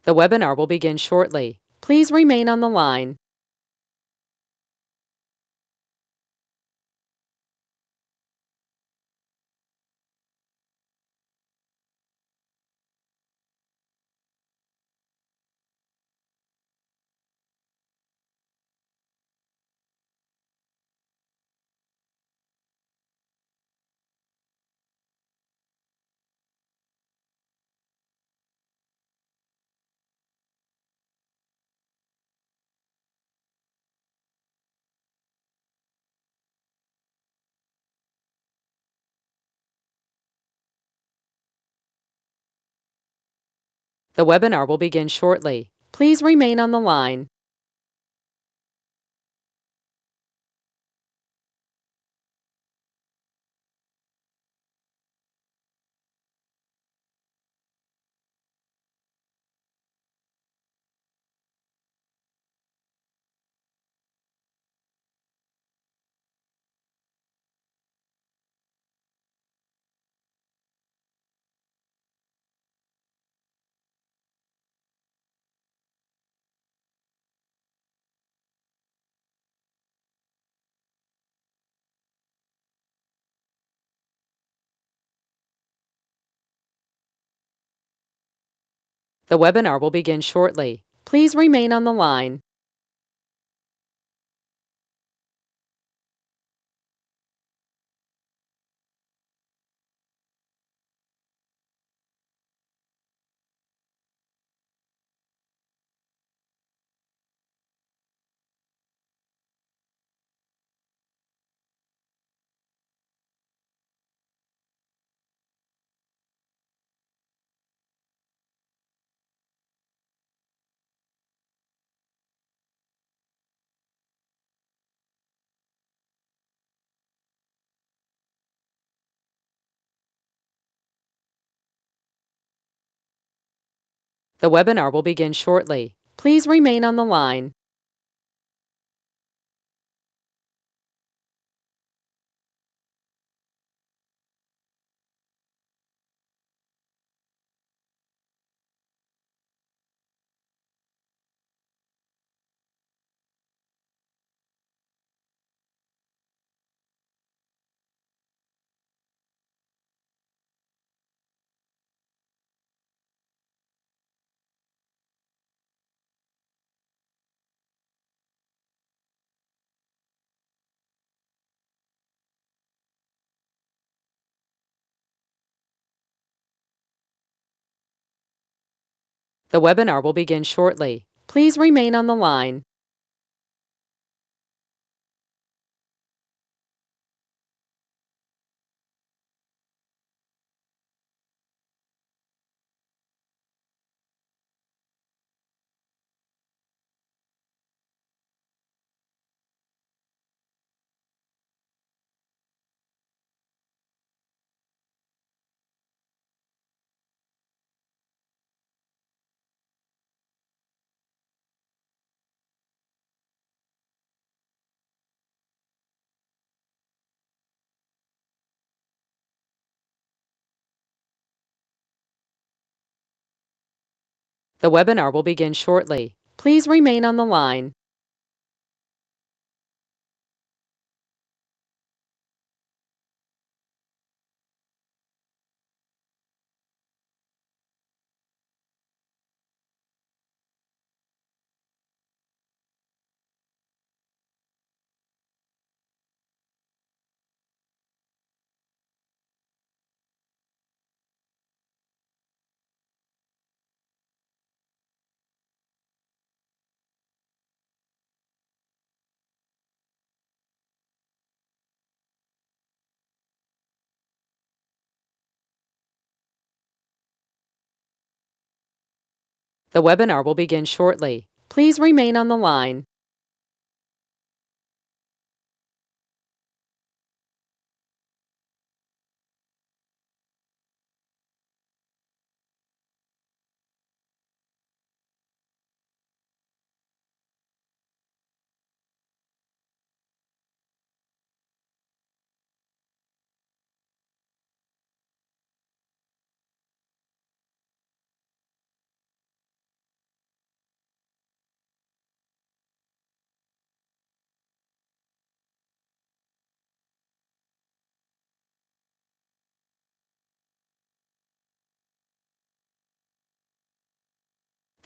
The webinar will begin shortly. Please remain on the line. The webinar will begin shortly. Please remain on the line. The webinar will begin shortly. Please remain on the line. The webinar will begin shortly. Please remain on the line. The webinar will begin shortly. Please remain on the line. The webinar will begin shortly. Please remain on the line. The webinar will begin shortly. Please remain on the line.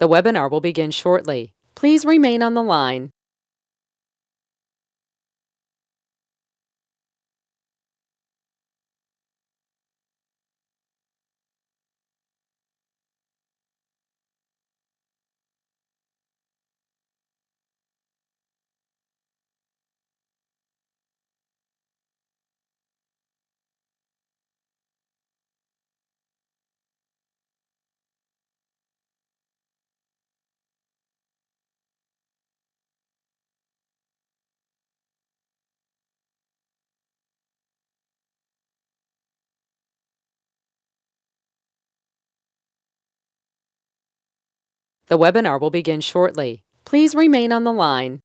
The webinar will begin shortly. Please remain on the line. The webinar will begin shortly. Please remain on the line.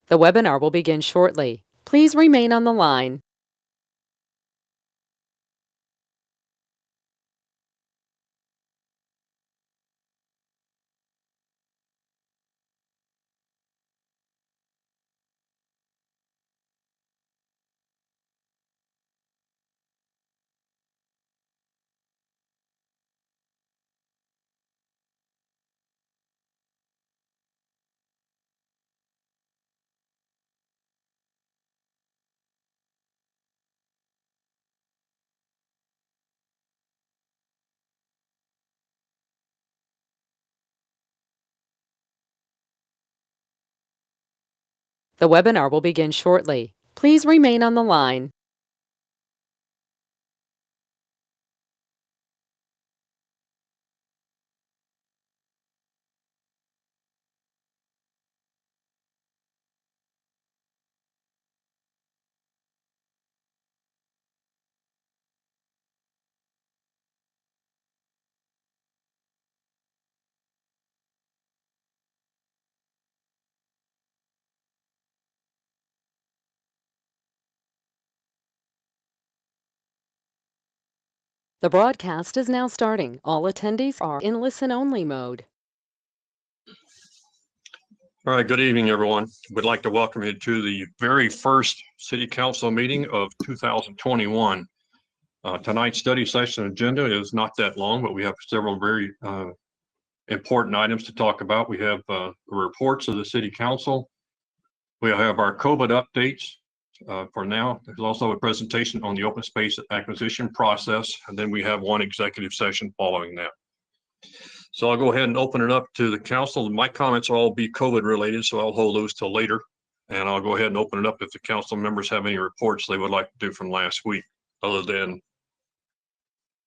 The webinar will begin shortly. Please remain on the line. The webinar will begin shortly. Please remain on the line. The broadcast is now starting. All attendees are in listen-only mode. All right, good evening, everyone. We'd like to welcome you to the very first City Council meeting of 2021. Tonight's study session agenda is not that long, but we have several very important items to talk about. We have the reports of the City Council. We have our COVID updates for now. There's also a presentation on the open space acquisition process, and then we have one executive session following that. So I'll go ahead and open it up to the council. My comments will all be COVID related, so I'll hold those till later. And I'll go ahead and open it up if the council members have any reports they would like to do from last week, other than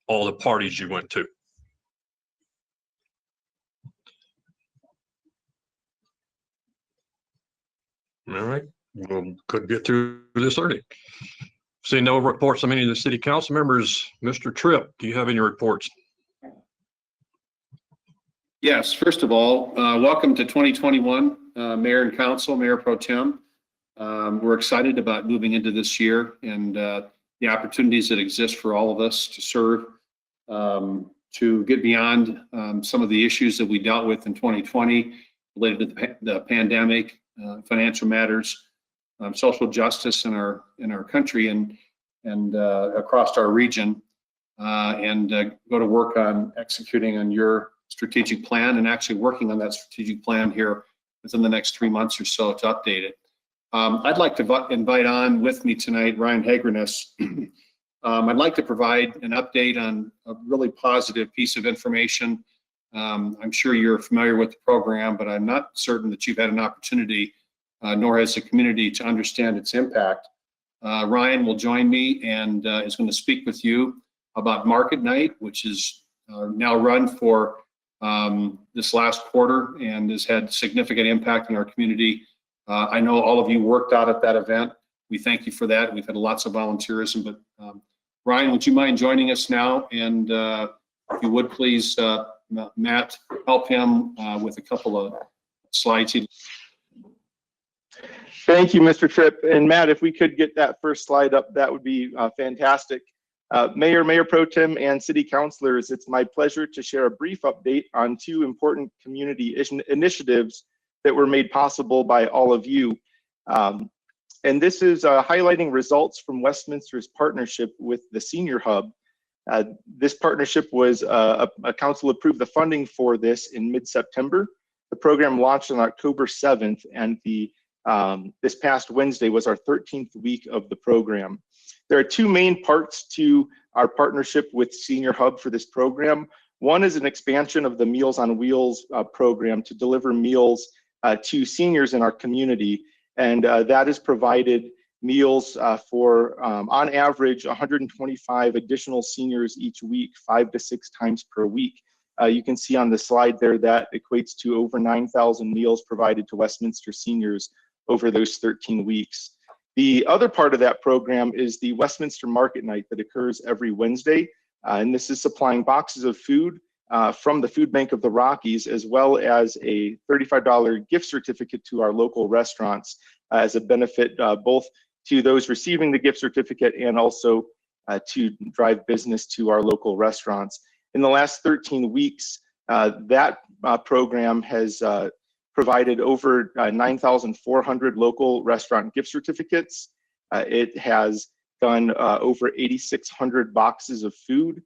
all the parties you went to. All right, we could get through this early. See no reports from any of the city council members. Mr. Tripp, do you have any reports? Yes, first of all, welcome to 2021, Mayor and Council, Mayor Pro Tem. We're excited about moving into this year and the opportunities that exist for all of us to serve, to get beyond some of the issues that we dealt with in 2020 related to the pandemic, financial matters, social justice in our country and across our region, and go to work on executing on your strategic plan and actually working on that strategic plan here within the next 3 months or so to update it. I'd like to invite on with me tonight Ryan Hagerness. I'd like to provide an update on a really positive piece of information. I'm sure you're familiar with the program, but I'm not certain that you've had an opportunity, nor has the community, to understand its impact. Ryan will join me and is going to speak with you about Market Night, which is now run for this last quarter and has had significant impact in our community I know all of you worked out at that event. We thank you for that. We've had lots of volunteerism, but Ryan, would you mind joining us now? And if you would please, Matt, help him with a couple of slides. Thank you, Mr. Tripp. And Matt, if we could get that first slide up, that would be fantastic. Mayor Pro Tem, and City Councilors, it's my pleasure to share a brief update on two important community initiatives that were made possible by all of you. And this is highlighting results from Westminster's partnership with the Senior Hub. This partnership was, a council approved the funding for this in mid-September. The program launched on October 7th, and this past Wednesday was our 13th week of the program. There are two main parts to our partnership with Senior Hub for this program. One is an expansion of the Meals on Wheels program to deliver meals to seniors in our community. And that has provided meals for, on average, 125 additional seniors each week, 5 to 6 times per week. You can see on the slide there that equates to over 9,000 meals provided to Westminster seniors over those 13 weeks. The other part of that program is the Westminster Market Night that occurs every Wednesday. And this is supplying boxes of food from the Food Bank of the Rockies, as well as a $35 gift certificate to our local restaurants as a benefit both to those receiving the gift certificate and also to drive business to our local restaurants. In the last 13 weeks, that program has provided over 9,400 local restaurant gift certificates. It has done over 8,600 boxes of food,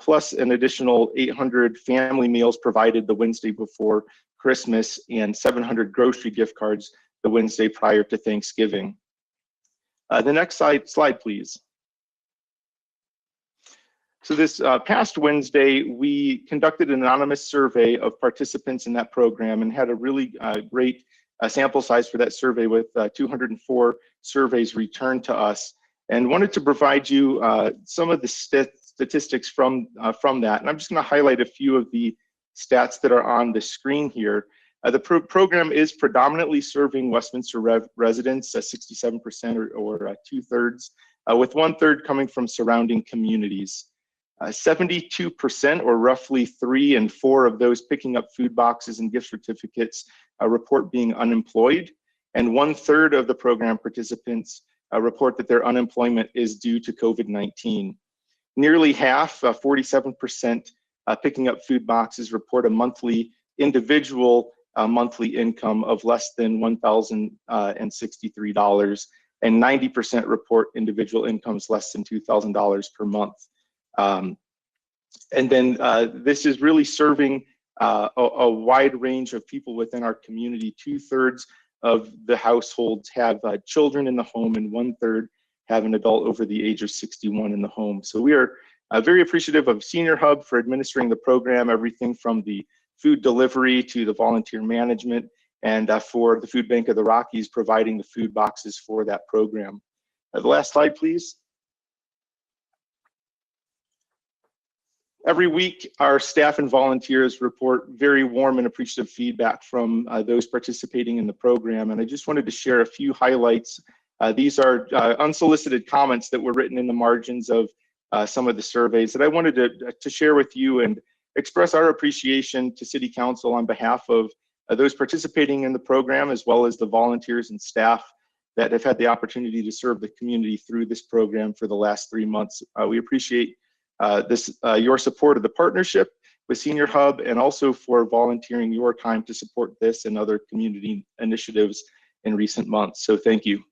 plus an additional 800 family meals provided the Wednesday before Christmas and 700 grocery gift cards the Wednesday prior to Thanksgiving. The next slide, please. So this past Wednesday, we conducted an anonymous survey of participants in that program and had a really great sample size for that survey with 204 surveys returned to us, and wanted to provide you some of the statistics from that. And I'm just going to highlight a few of the stats that are on the screen here. The program is predominantly serving Westminster residents, 67% or 2/3, with 1/3 coming from surrounding communities. 72% or roughly 3 in 4 of those picking up food boxes and gift certificates report being unemployed, and 1/3 of the program participants report that their unemployment is due to COVID-19. Nearly half, 47%, picking up food boxes report a monthly individual monthly income of less than $1,063, and 90% report individual incomes less than $2,000 per month. And then this is really serving a wide range of people within our community. 2/3 of the households have children in the home, and 1/3 have an adult over the age of 61 in the home. So we are very appreciative of Senior Hub for administering the program, everything from the food delivery to the volunteer management, and for the Food Bank of the Rockies providing the food boxes for that program. The last slide, please. Every week, our staff and volunteers report very warm and appreciative feedback from those participating in the program. And I just wanted to share a few highlights. These are unsolicited comments that were written in the margins of some of the surveys that I wanted to share with you and express our appreciation to City Council on behalf of those participating in the program, as well as the volunteers and staff that have had the opportunity to serve the community through this program for the last 3 months. We appreciate your support of the partnership with Senior Hub, and also for volunteering your time to support this and other community initiatives in recent months. So thank you.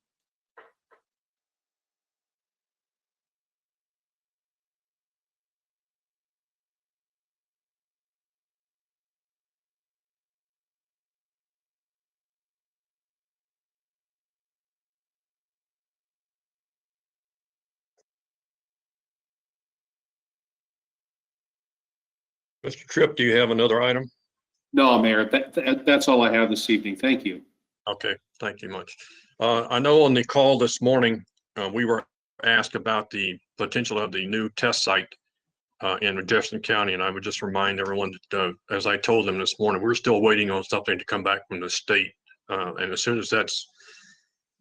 Mr. Tripp, do you have another item? No, Mayor, that's all I have this evening. Thank you. Okay, thank you much. I know on the call this morning, we were asked about the potential of the new test site in Jefferson County, and I would just remind everyone that, as I told them this morning, we're still waiting on something to come back from the state And as soon as that's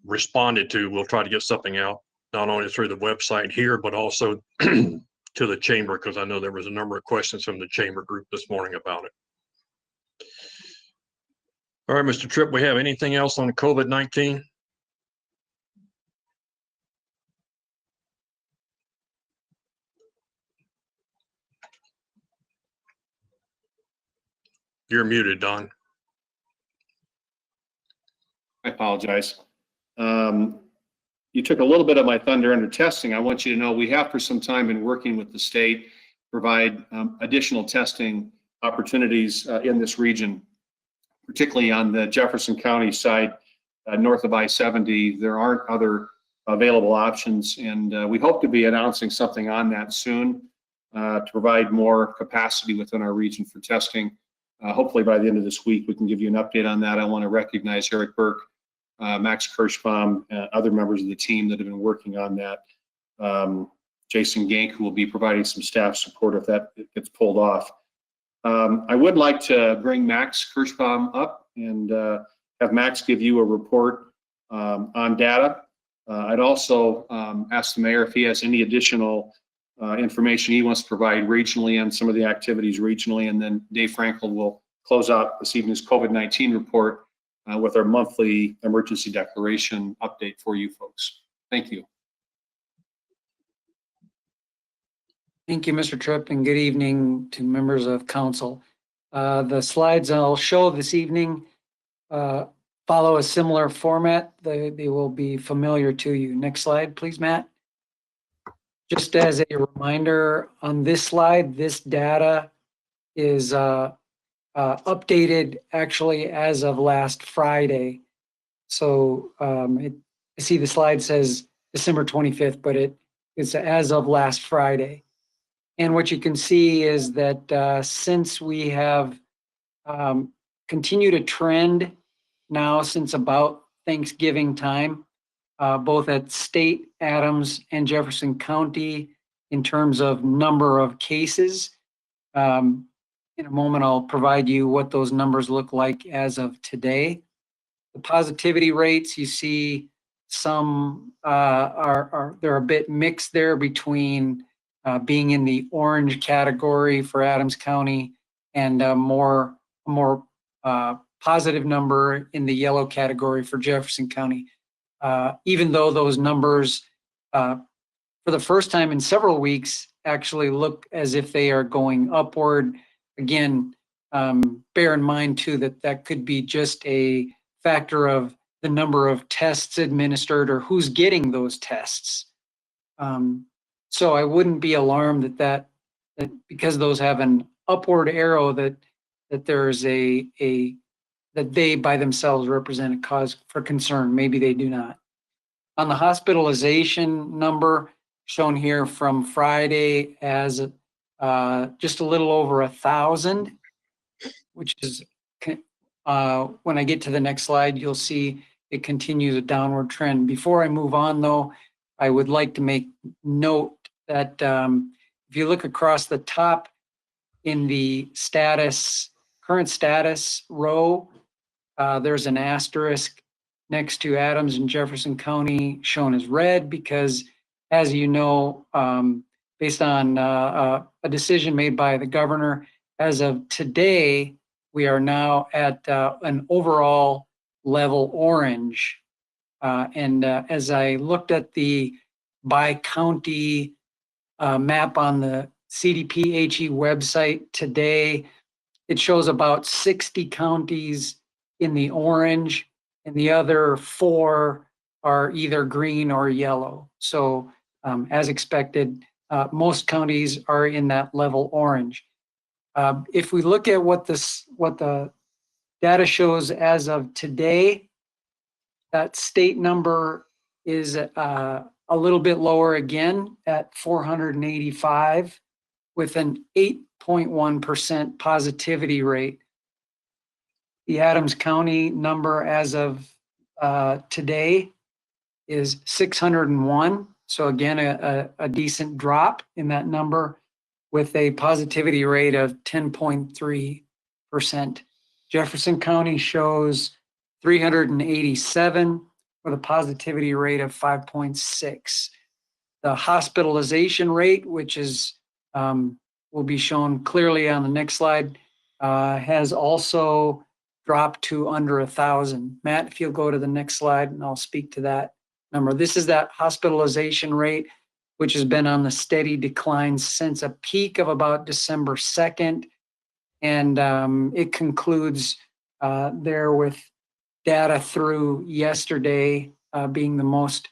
responded to, we'll try to get something out, not only through the website here, but also to the chamber, because I know there was a number of questions from the chamber group this morning about it. All right, Mr. Tripp, we have anything else on COVID-19? You're muted, Don. I apologize. You took a little bit of my thunder under testing. I want you to know we have for some time been working with the state to provide additional testing opportunities in this region, particularly on the Jefferson County side, north of I-70. There aren't other available options, and we hope to be announcing something on that soon to provide more capacity within our region for testing. Hopefully by the end of this week, we can give you an update on that. I want to recognize Eric Burke, Max Kirschbaum, other members of the team that have been working on that. Jason Gank, who will be providing some staff support if that gets pulled off. I would like to bring Max Kirschbaum up and have Max give you a report on data. I'd also ask the mayor if he has any additional information he wants to provide regionally on some of the activities regionally, and then Dave Frankel will close out this evening's COVID-19 report with our monthly emergency declaration update for you folks. Thank you. Thank you, Mr. Tripp, and good evening to members of council. The slides I'll show this evening follow a similar format. They will be familiar to you. Next slide, please, Matt. Just as a reminder, on this slide, this data is updated actually as of last Friday. So I see the slide says December 25th, but it's as of last Friday. And what you can see is that since we have continued a trend now since about Thanksgiving time, both at state, Adams, and Jefferson County in terms of number of cases. In a moment, I'll provide you what those numbers look like as of today. The positivity rates, you see some they're a bit mixed there between being in the orange category for Adams County and a more positive number in the yellow category for Jefferson County. Even though those numbers, for the first time in several weeks, actually look as if they are going upward. Again, bear in mind too that could be just a factor of the number of tests administered or who's getting those tests. So I wouldn't be alarmed that because those have an upward arrow that there's that they by themselves represent a cause for concern. Maybe they do not. On the hospitalization number shown here from Friday as just a little over 1,000, which is when I get to the next slide, you'll see it continues a downward trend. Before I move on though, I would like to make note that if you look across the top in the current status row, there's an asterisk next to Adams and Jefferson County shown as red because, as you know, based on a decision made by the governor, as of today, we are now at an overall level orange. And as I looked at the by-county map on the CDP-HE website today, it shows about 60 counties in the orange, and the other 4 are either green or yellow. So as expected, most counties are in that level orange. If we look at what the data shows as of today, that state number is a little bit lower again at 485 with an 8.1% positivity rate. The Adams County number as of today is 601. So again, a decent drop in that number with a positivity rate of 10.3%. Jefferson County shows 387 with a positivity rate of 5.6. The hospitalization rate, which is will be shown clearly on the next slide, has also dropped to under 1,000. Matt, if you'll go to the next slide and I'll speak to that number. This is that hospitalization rate, which has been on the steady decline since a peak of about December 2nd. And it concludes there with data through yesterday being the most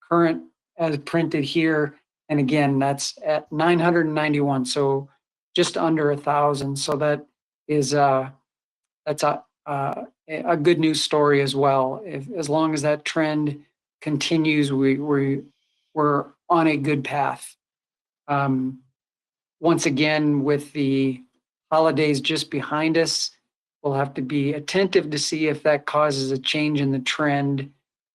current as printed here. And again, that's at 991, so just under 1,000. So that is that's a good news story as well. As long as that trend continues, we're on a good path. Once again, with the holidays just behind us, we'll have to be attentive to see if that causes a change in the trend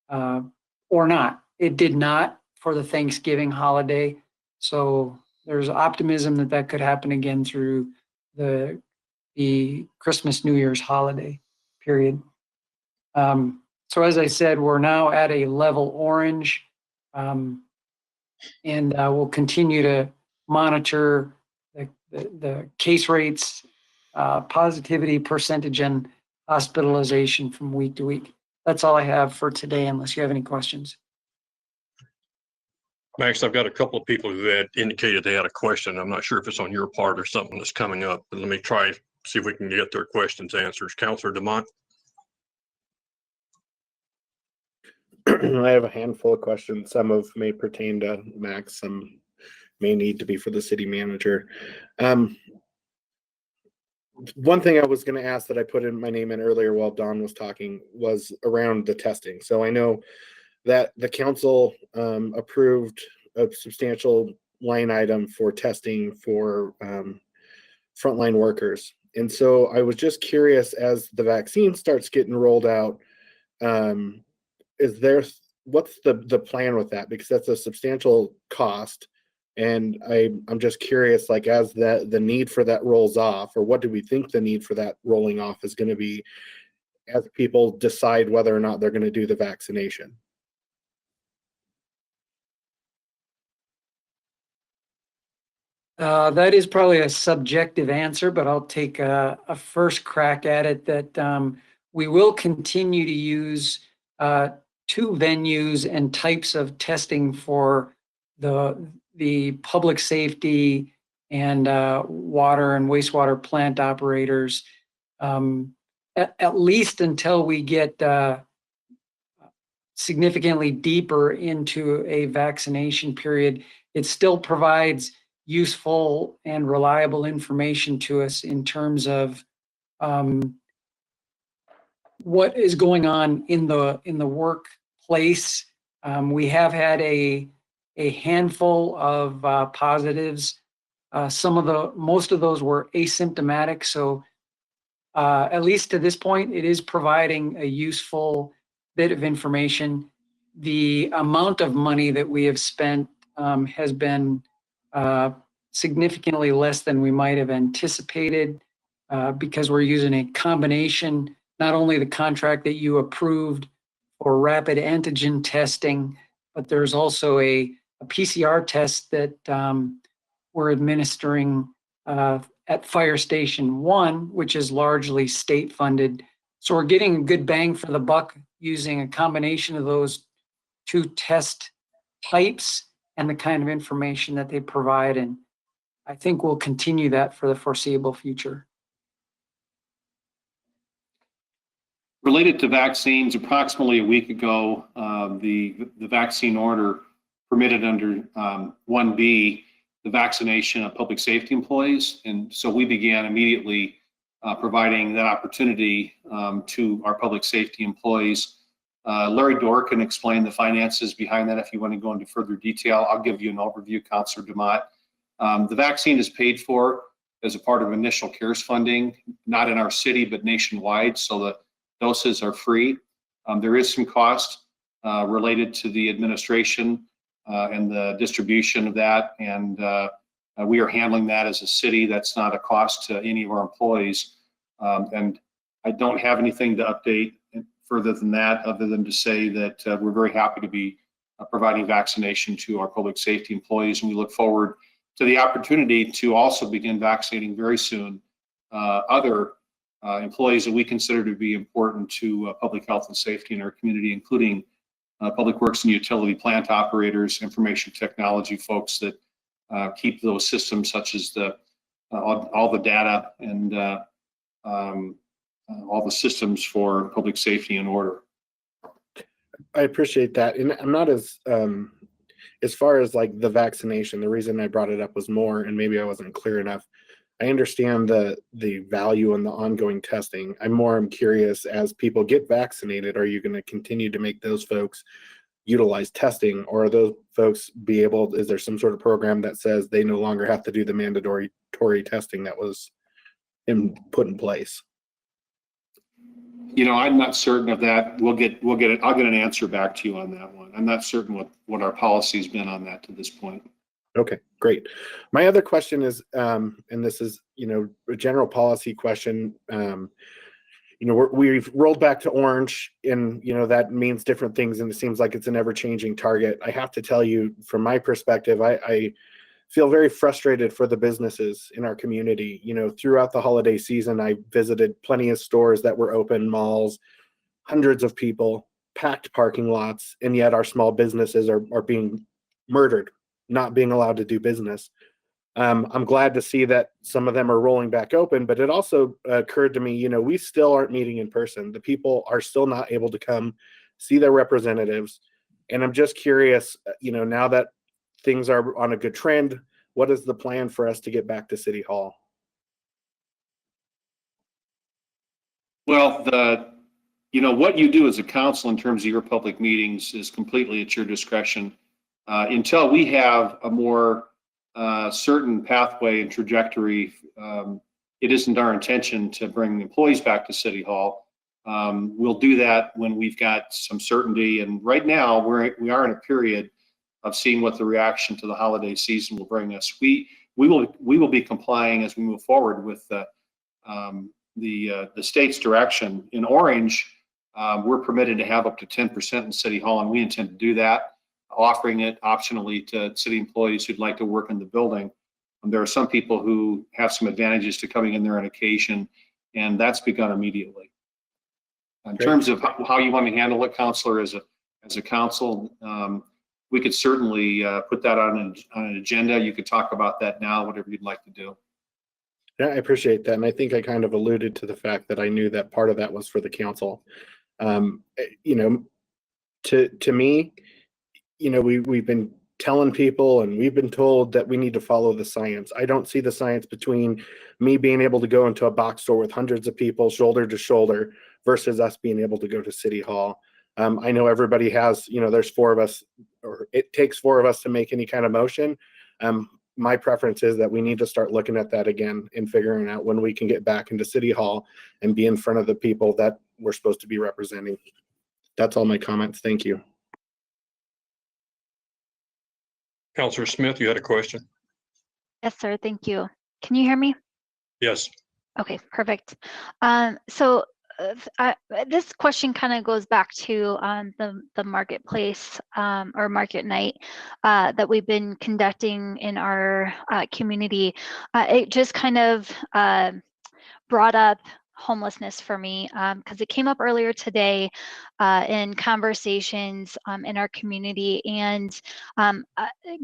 or not. It did not for the Thanksgiving holiday. So there's optimism that that could happen again through the Christmas, New Year's holiday period. So as I said, we're now at a level orange, and we'll continue to monitor the case rates, positivity percentage, and hospitalization from week to week. That's all I have for today, unless you have any questions. Max, I've got a couple of people who had indicated they had a question. I'm not sure if it's on your part or something that's coming up, but let me try, see if we can get their questions answered. Councilor DeMont. I have a handful of questions. Some of may pertain to Max, some may need to be for the city manager. One thing I was going to ask that I put in my name in earlier while Don was talking was around the testing. So I know that the council approved a substantial line item for testing for frontline workers. And so I was just curious, as the vaccine starts getting rolled out, what's the plan with that? Because that's a substantial cost. And I'm just curious, like, as the need for that rolls off, or what do we think the need for that rolling off is going to be as people decide whether or not they're going to do the vaccination? That is probably a subjective answer, but I'll take a first crack at it. That we will continue to use two venues and types of testing for the public safety and water and wastewater plant operators, at least until we get significantly deeper into a vaccination period. It still provides useful and reliable information to us in terms of what is going on in the workplace. We have had a handful of positives. Most of those were asymptomatic. So at least to this point, it is providing a useful bit of information. The amount of money that we have spent has been significantly less than we might have anticipated because we're using a combination, not only the contract that you approved for rapid antigen testing, but there's also a PCR test that we're administering at Fire Station 1, which is largely state funded. So we're getting a good bang for the buck using a combination of those two test types and the kind of information that they provide. And I think we'll continue that for the foreseeable future. Related to vaccines, approximately a week ago, the vaccine order permitted under 1B the vaccination of public safety employees. And so we began immediately providing that opportunity to our public safety employees. Larry Dorr can explain the finances behind that if you want to go into further detail. I'll give you an overview, Councilor DeMott. The vaccine is paid for as a part of initial CARES funding, not in our city, but nationwide. So the doses are free. There is some cost related to the administration and the distribution of that. And we are handling that as a city. That's not a cost to any of our employees. And I don't have anything to update further than that, other than to say that we're very happy to be providing vaccination to our public safety employees, and we look forward to the opportunity to also begin vaccinating very soon other employees that we consider to be important to public health and safety in our community, including public works and utility plant operators, information technology folks that keep those systems such as all the data and all the systems for public safety in order. I appreciate that. And I'm not as far as like the vaccination, the reason I brought it up was more, and maybe I wasn't clear enough. I understand the value in the ongoing testing. I'm curious, as people get vaccinated, are you going to continue to make those folks utilize testing, or are those folks is there some sort of program that says they no longer have to do the mandatory testing that was put in place? You know, I'm not certain of that. I'll get an answer back to you on that one. I'm not certain what our policy's been on that to this point. Okay, great. My other question is, and this is, a general policy question. We've rolled back to orange, and, that means different things, and it seems like it's an ever-changing target. I have to tell you, from my perspective, I feel very frustrated for the businesses in our community. Throughout the holiday season, I visited plenty of stores that were open, malls, hundreds of people, packed parking lots, and yet our small businesses are being murdered, not being allowed to do business. I'm glad to see that some of them are rolling back open, but it also occurred to me, we still aren't meeting in person. The people are still not able to come see their representatives. And I'm just curious, now that things are on a good trend, what is the plan for us to get back to City Hall? Well, what you do as a council in terms of your public meetings is completely at your discretion. Until we have a more certain pathway and trajectory, it isn't our intention to bring employees back to City Hall. We'll do that when we've got some certainty. And right now, we are in a period of seeing what the reaction to the holiday season will bring us. We will be complying as we move forward with the state's direction. In orange, we're permitted to have up to 10% in City Hall, and we intend to do that, offering it optionally to city employees who'd like to work in the building. There are some people who have some advantages to coming in there on occasion, and that's begun immediately. In terms of how you want to handle it, Councilor, as a council, we could certainly put that on an agenda. You could talk about that now, whatever you'd like to do. Yeah, I appreciate that. And I think I kind of alluded to the fact that I knew that part of that was for the council. To me, we've been telling people, and we've been told that we need to follow the science. I don't see the science between me being able to go into a box store with hundreds of people shoulder to shoulder versus us being able to go to City Hall. I know everybody has, there's four of us, or it takes four of us to make any kind of motion. My preference is that we need to start looking at that again and figuring out when we can get back into City Hall and be in front of the people that we're supposed to be representing. That's all my comments. Thank you. Councilor Smith, you had a question? Yes, sir. Thank you. Can you hear me? Yes. Okay, perfect. This question kind of goes back to the marketplace or market night that we've been conducting in our community. It just kind of brought up homelessness for me because it came up earlier today in conversations in our community, and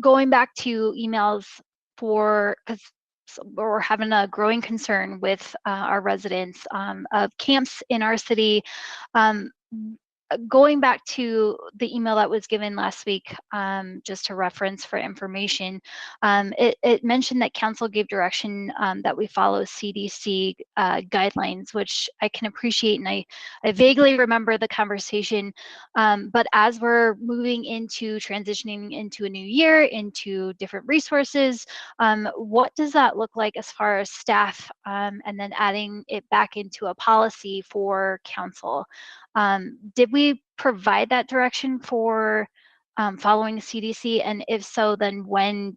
going back to emails because we're having a growing concern with our residents of camps in our city. Going back to the email that was given last week, just to reference for information, it mentioned that council gave direction that we follow CDC guidelines, which I can appreciate, and I vaguely remember the conversation. But as we're moving into transitioning into a new year, into different resources, what does that look like as far as staff, and then adding it back into a policy for council? Did we provide that direction for following CDC? And if so, then when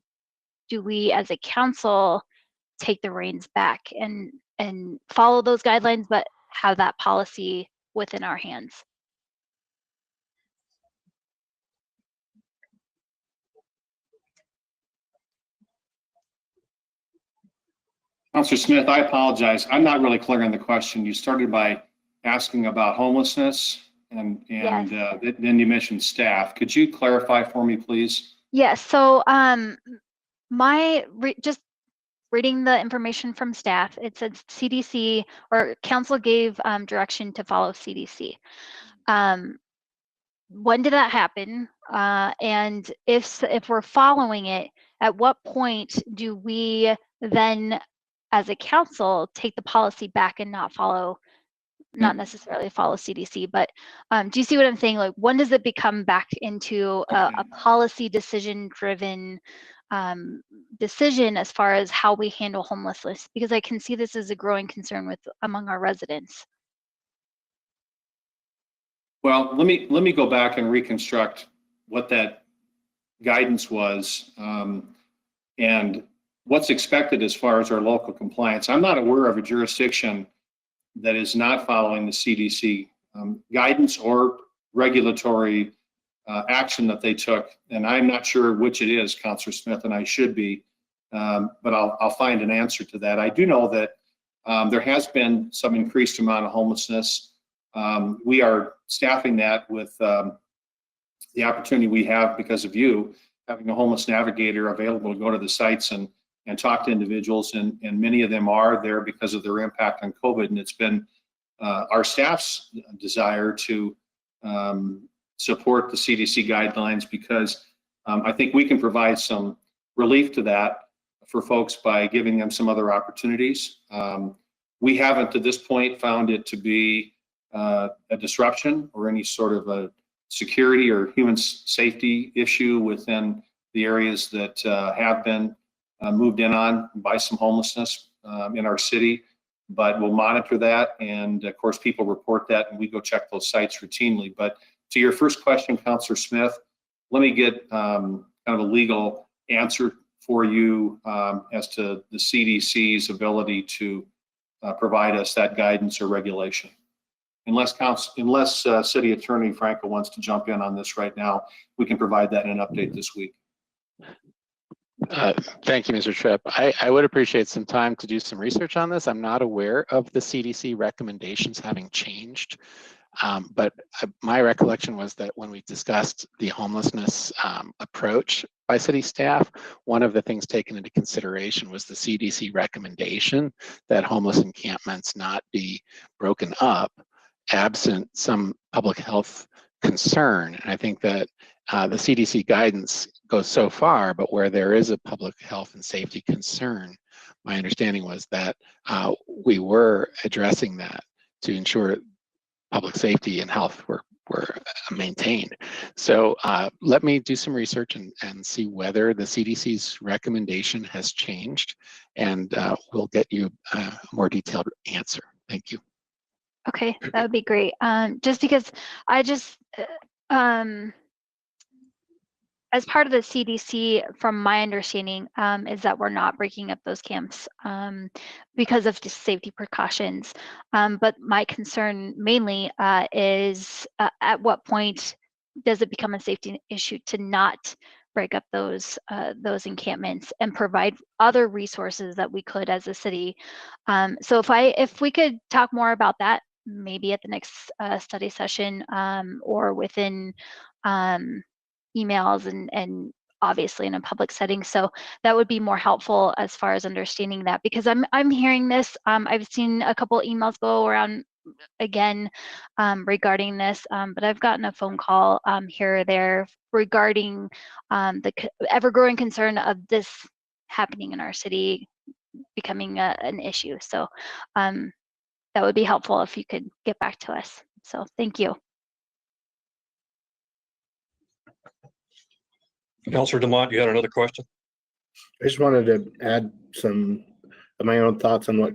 do we as a council take the reins back and follow those guidelines, but have that policy within our hands? Counselor Smith, I apologize. I'm not really clear on the question. You started by asking about homelessness and Yes. then you mentioned staff. Could you clarify for me, please? Yes. So just reading the information from staff, it said CDC or council gave direction to follow CDC. When did that happen? And if we're following it, at what point do we then, as a council, take the policy back and not necessarily follow CDC, but do you see what I'm saying? Like, when does it become back into a policy decision-driven decision as far as how we handle homelessness? Because I can see this as a growing concern among our residents. Well, let me go back and reconstruct what that guidance was and what's expected as far as our local compliance. I'm not aware of a jurisdiction that is not following the CDC guidance or regulatory action that they took. And I'm not sure which it is, Councilor Smith, and I should be, but I'll find an answer to that. I do know that there has been some increased amount of homelessness. We are staffing that with the opportunity we have because of you having a homeless navigator available to go to the sites and talk to individuals, and many of them are there because of their impact on COVID. And it's been our staff's desire to support the CDC guidelines because I think we can provide some relief to that for folks by giving them some other opportunities. We haven't to this point found it to be a disruption or any sort of a security or human safety issue within the areas that have been moved in on by some homelessness in our city, but we'll monitor that. And of course, people report that and we go check those sites routinely. But to your first question, Councilor Smith, let me get kind of a legal answer for you as to the CDC's ability to provide us that guidance or regulation. Unless City Attorney Franco wants to jump in on this right now, we can provide that in an update this week. Thank you, Mr. Tripp. I would appreciate some time to do some research on this. I'm not aware of the CDC recommendations having changed, but my recollection was that when we discussed the homelessness approach by city staff, one of the things taken into consideration was the CDC recommendation that homeless encampments not be broken up absent some public health concern. And I think that the CDC guidance goes so far, but where there is a public health and safety concern, my understanding was that we were addressing that to ensure public safety and health were maintained. So let me do some research and see whether the CDC's recommendation has changed, and we'll get you a more detailed answer. Thank you. Okay, that would be great. Just because I just, as part of the CDC, from my understanding, is that we're not breaking up those camps because of just safety precautions. But my concern mainly is at what point does it become a safety issue to not break up those encampments and provide other resources that we could as a city. So if we could talk more about that, maybe at the next study session or within emails and obviously in a public setting. So that would be more helpful as far as understanding that, because I'm hearing this. I've seen a couple emails go around again regarding this, but I've gotten a phone call here or there regarding the ever-growing concern of this happening in our city becoming an issue. So that would be helpful if you could get back to us. So thank you. Councilor Demott, you had another question? I just wanted to add some of my own thoughts on what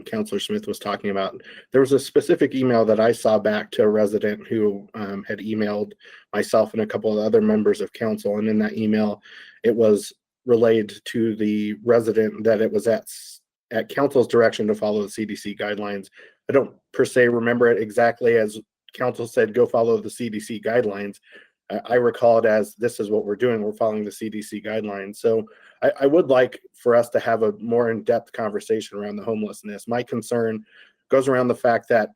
Councilor Smith was talking about. There was a specific email that I saw back to a resident who had emailed myself and a couple of other members of council, and in that email, it was relayed to the resident that it was at council's direction to follow the CDC guidelines. I don't per se remember it exactly as council said, go follow the CDC guidelines. I recall it as, this is what we're doing. We're following the CDC guidelines. So I would like for us to have a more in-depth conversation around the homelessness. My concern goes around the fact that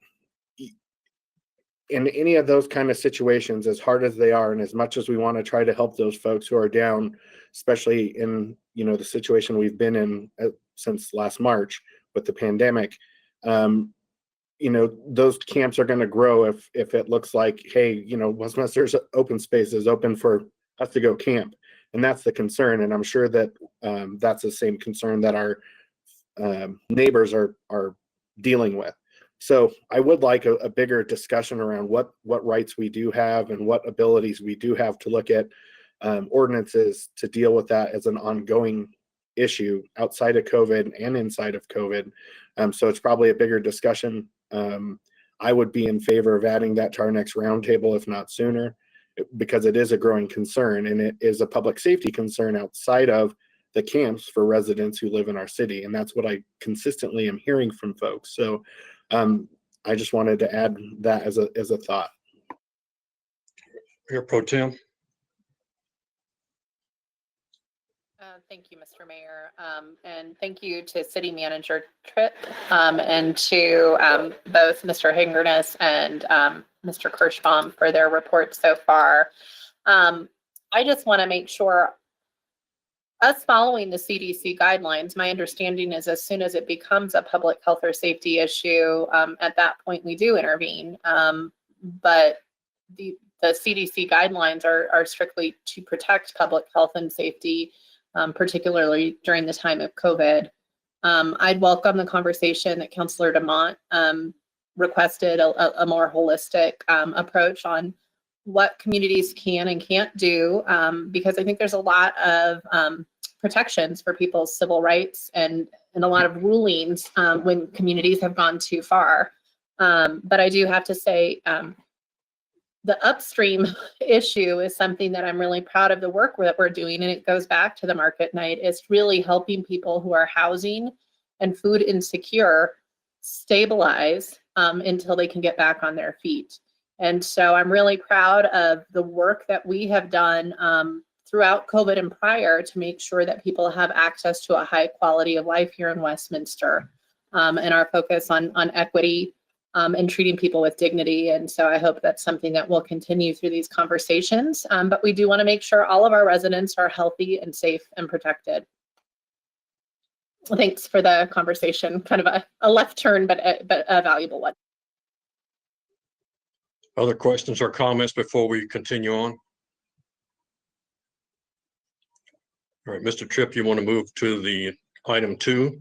in any of those kind of situations, as hard as they are, and as much as we want to try to help those folks who are down, especially in, you know, the situation we've been in since last March with the pandemic, you know, those camps are going to grow if it looks like, hey, you know, Westminster's open space is open for us to go camp. And that's the concern. And I'm sure that that's the same concern that our neighbors are dealing with. So I would like a bigger discussion around what rights we do have and what abilities we do have to look at ordinances to deal with that as an ongoing issue outside of COVID and inside of COVID. So it's probably a bigger discussion. I would be in favor of adding that to our next roundtable, if not sooner, because it is a growing concern, and it is a public safety concern outside of the camps for residents who live in our city. And that's what I consistently am hearing from folks. So I just wanted to add that as a thought. Mayor Pro Tem. Thank you, Mr. Mayor, and thank you to City Manager Tripp and to both Mr. Hingerness and Mr. Kirschbaum for their reports so far. I just want to make sure us following the CDC guidelines, my understanding is as soon as it becomes a public health or safety issue, at that point we do intervene. But the CDC guidelines are strictly to protect public health and safety, particularly during the time of COVID. I'd welcome the conversation that Councillor DeMont requested, a more holistic approach on what communities can and can't do, because I think there's a lot of protections for people's civil rights and a lot of rulings when communities have gone too far. But I do have to say, the upstream issue is something that I'm really proud of the work that we're doing, and it goes back to the market night. It's really helping people who are housing and food insecure stabilize until they can get back on their feet. And so I'm really proud of the work that we have done throughout COVID and prior to make sure that people have access to a high quality of life here in Westminster, and our focus on equity and treating people with dignity. And so I hope that's something that will continue through these conversations. But we do want to make sure all of our residents are healthy and safe and protected. Thanks for the conversation. Kind of a left turn, but a valuable one. Other questions or comments before we continue on? All right, Mr. Tripp, you want to move to the item 2?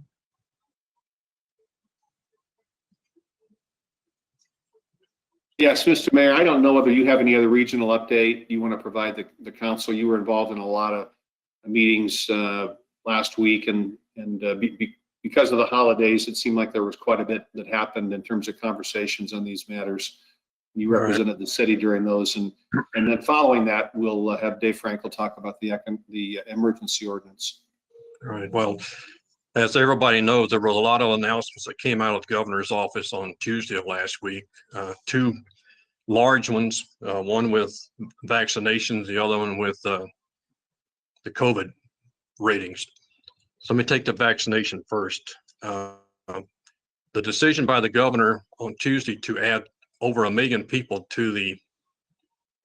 Yes, Mr. Mayor, I don't know whether you have any other regional update you want to provide the council. You were involved in a lot of meetings last week, and because of the holidays, it seemed like there was quite a bit that happened in terms of conversations on these matters. You represented the city during those, and then following that, we'll have Dave Frankel talk about the emergency ordinance. All right. Well, as everybody knows, there were a lot of announcements that came out of the governor's office on Tuesday of last week. 2 large ones, one with vaccinations, the other one with the COVID ratings. So let me take the vaccination first. The decision by the governor on Tuesday to add over 1 million people to the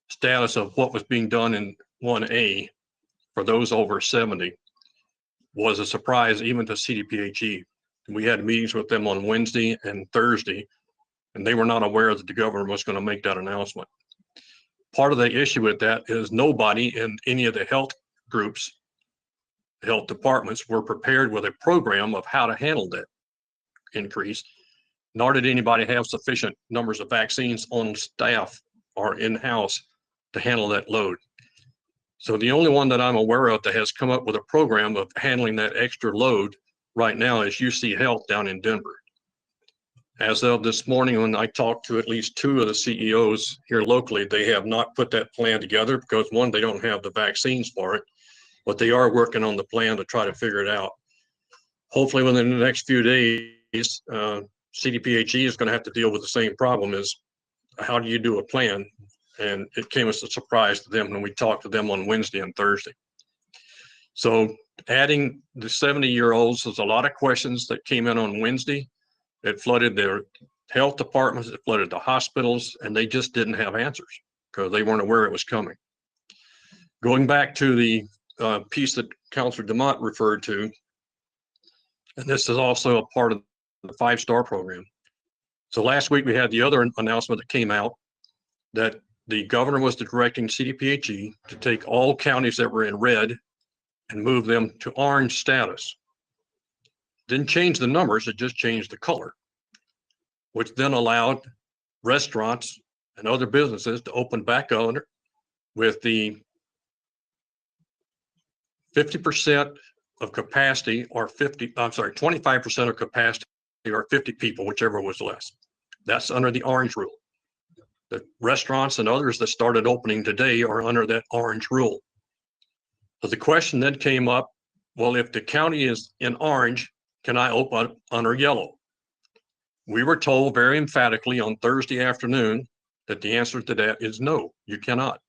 status of what was being done in 1A for those over 70 was a surprise even to CDPHE. We had meetings with them on Wednesday and Thursday, and they were not aware that the governor was going to make that announcement. Part of the issue with that is nobody in any of the health groups, health departments, were prepared with a program of how to handle that increase, nor did anybody have sufficient numbers of vaccines on staff or in-house to handle that load. So the only one that I'm aware of that has come up with a program of handling that extra load right now is UC Health down in Denver. As of this morning, when I talked to at least 2 of the CEOs here locally, they have not put that plan together because, one, they don't have the vaccines for it, but they are working on the plan to try to figure it out. Hopefully within the next few days, CDPHE is going to have to deal with the same problem: is how do you do a plan? And it came as a surprise to them when we talked to them on Wednesday and Thursday. So adding the 70-year-olds, there's a lot of questions that came in on Wednesday. It flooded their health departments, it flooded the hospitals, and they just didn't have answers because they weren't aware it was coming. Going back to the piece that Councilor DeMont referred to, and this is also a part of the 5-star program. So last week we had the other announcement that came out that the governor was directing CDPHE to take all counties that were in red and move them to orange status. Didn't change the numbers, it just changed the color, which then allowed restaurants and other businesses to open back on with the 50% of capacity or 25% of capacity or 50 people, whichever was less. That's under the orange rule. The restaurants and others that started opening today are under that orange rule. So the question then came up, well, if the county is in orange, can I open under yellow? We were told very emphatically on Thursday afternoon that the answer to that is no, you cannot.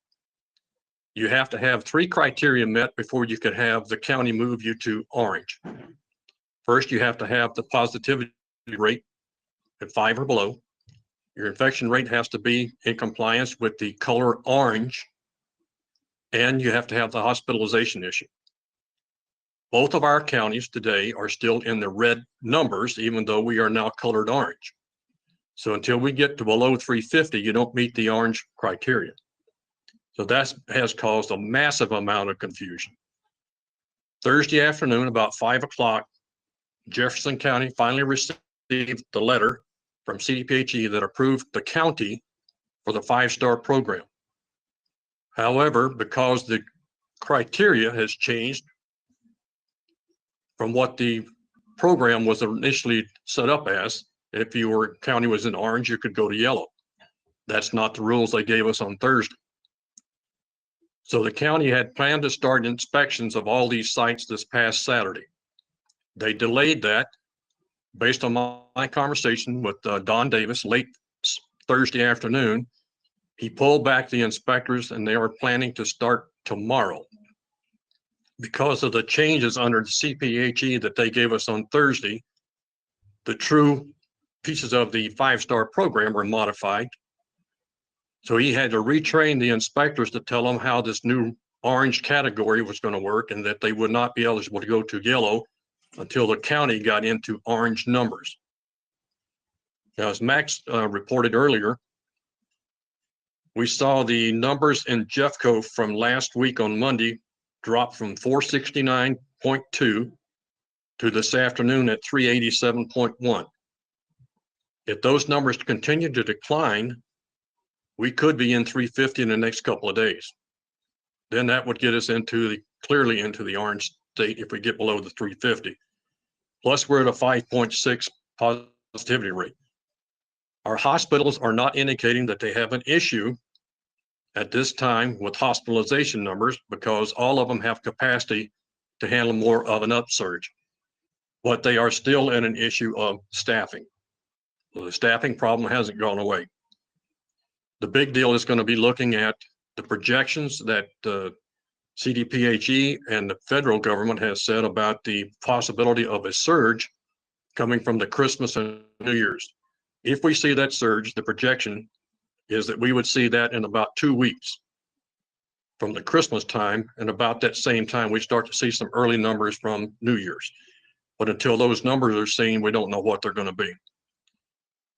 You have to have 3 criteria met before you can have the county move you to orange. First, you have to have the positivity rate at 5 or below. Your infection rate has to be in compliance with the color orange, and you have to have the hospitalization issue. Both of our counties today are still in the red numbers, even though we are now colored orange. So until we get to below 350, you don't meet the orange criteria. So that has caused a massive amount of confusion. Thursday afternoon, about 5 o'clock, Jefferson County finally received the letter from CDPHE that approved the county for the 5-star program. However, because the criteria has changed from what the program was initially set up as, if your county was in orange, you could go to yellow. That's not the rules they gave us on Thursday. So the county had planned to start inspections of all these sites this past Saturday. They delayed that based on my conversation with Don Davis late Thursday afternoon. He pulled back the inspectors and they are planning to start tomorrow. Because of the changes under the CPHE that they gave us on Thursday, the true pieces of the 5-star program were modified. So he had to retrain the inspectors to tell them how this new orange category was going to work and that they would not be eligible to go to yellow until the county got into orange numbers. Now, as Max reported earlier, we saw the numbers in Jeffco from last week on Monday drop from 469.2 to this afternoon at 387.1. If those numbers continue to decline, we could be in 350 in the next couple of days. Then that would get us clearly into the orange state if we get below the 350. Plus, we're at a 5.6 positivity rate. Our hospitals are not indicating that they have an issue at this time with hospitalization numbers because all of them have capacity to handle more of an upsurge. But they are still in an issue of staffing. Well, the staffing problem hasn't gone away. The big deal is going to be looking at the projections that CDPHE and the federal government has said about the possibility of a surge coming from the Christmas and New Year's. If we see that surge, the projection is that we would see that in about 2 weeks from the Christmas time, and about that same time we start to see some early numbers from New Year's. But until those numbers are seen, we don't know what they're going to be.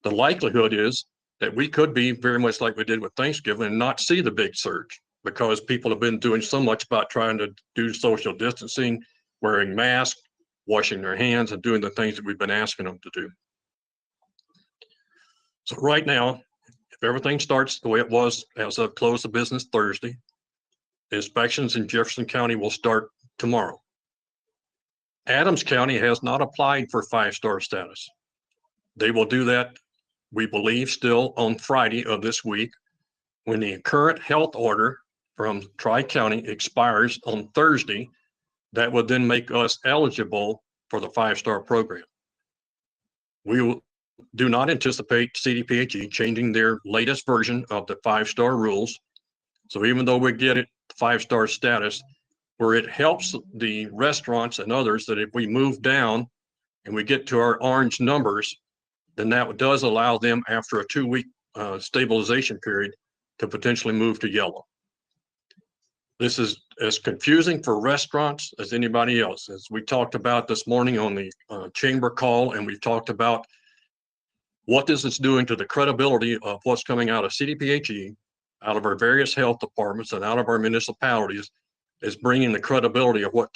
The likelihood is that we could be very much like we did with Thanksgiving and not see the big surge because people have been doing so much about trying to do social distancing, wearing masks, washing their hands, and doing the things that we've been asking them to do. So right now, if everything starts the way it was as of close of business Thursday, the inspections in Jefferson County will start tomorrow. Adams County has not applied for 5-star status. They will do that, we believe, still on Friday of this week when the current health order from Tri-County expires on Thursday. That would then make us eligible for the 5-star program. We do not anticipate CDPHE changing their latest version of the 5-star rules. So even though we get it 5-star status, where it helps the restaurants and others that if we move down and we get to our orange numbers, then that does allow them after a 2-week stabilization period to potentially move to yellow. This is as confusing for restaurants as anybody else. As we talked about this morning on the chamber call, and we've talked about what this is doing to the credibility of what's coming out of CDPHE, out of our various health departments and out of our municipalities, is bringing the credibility of what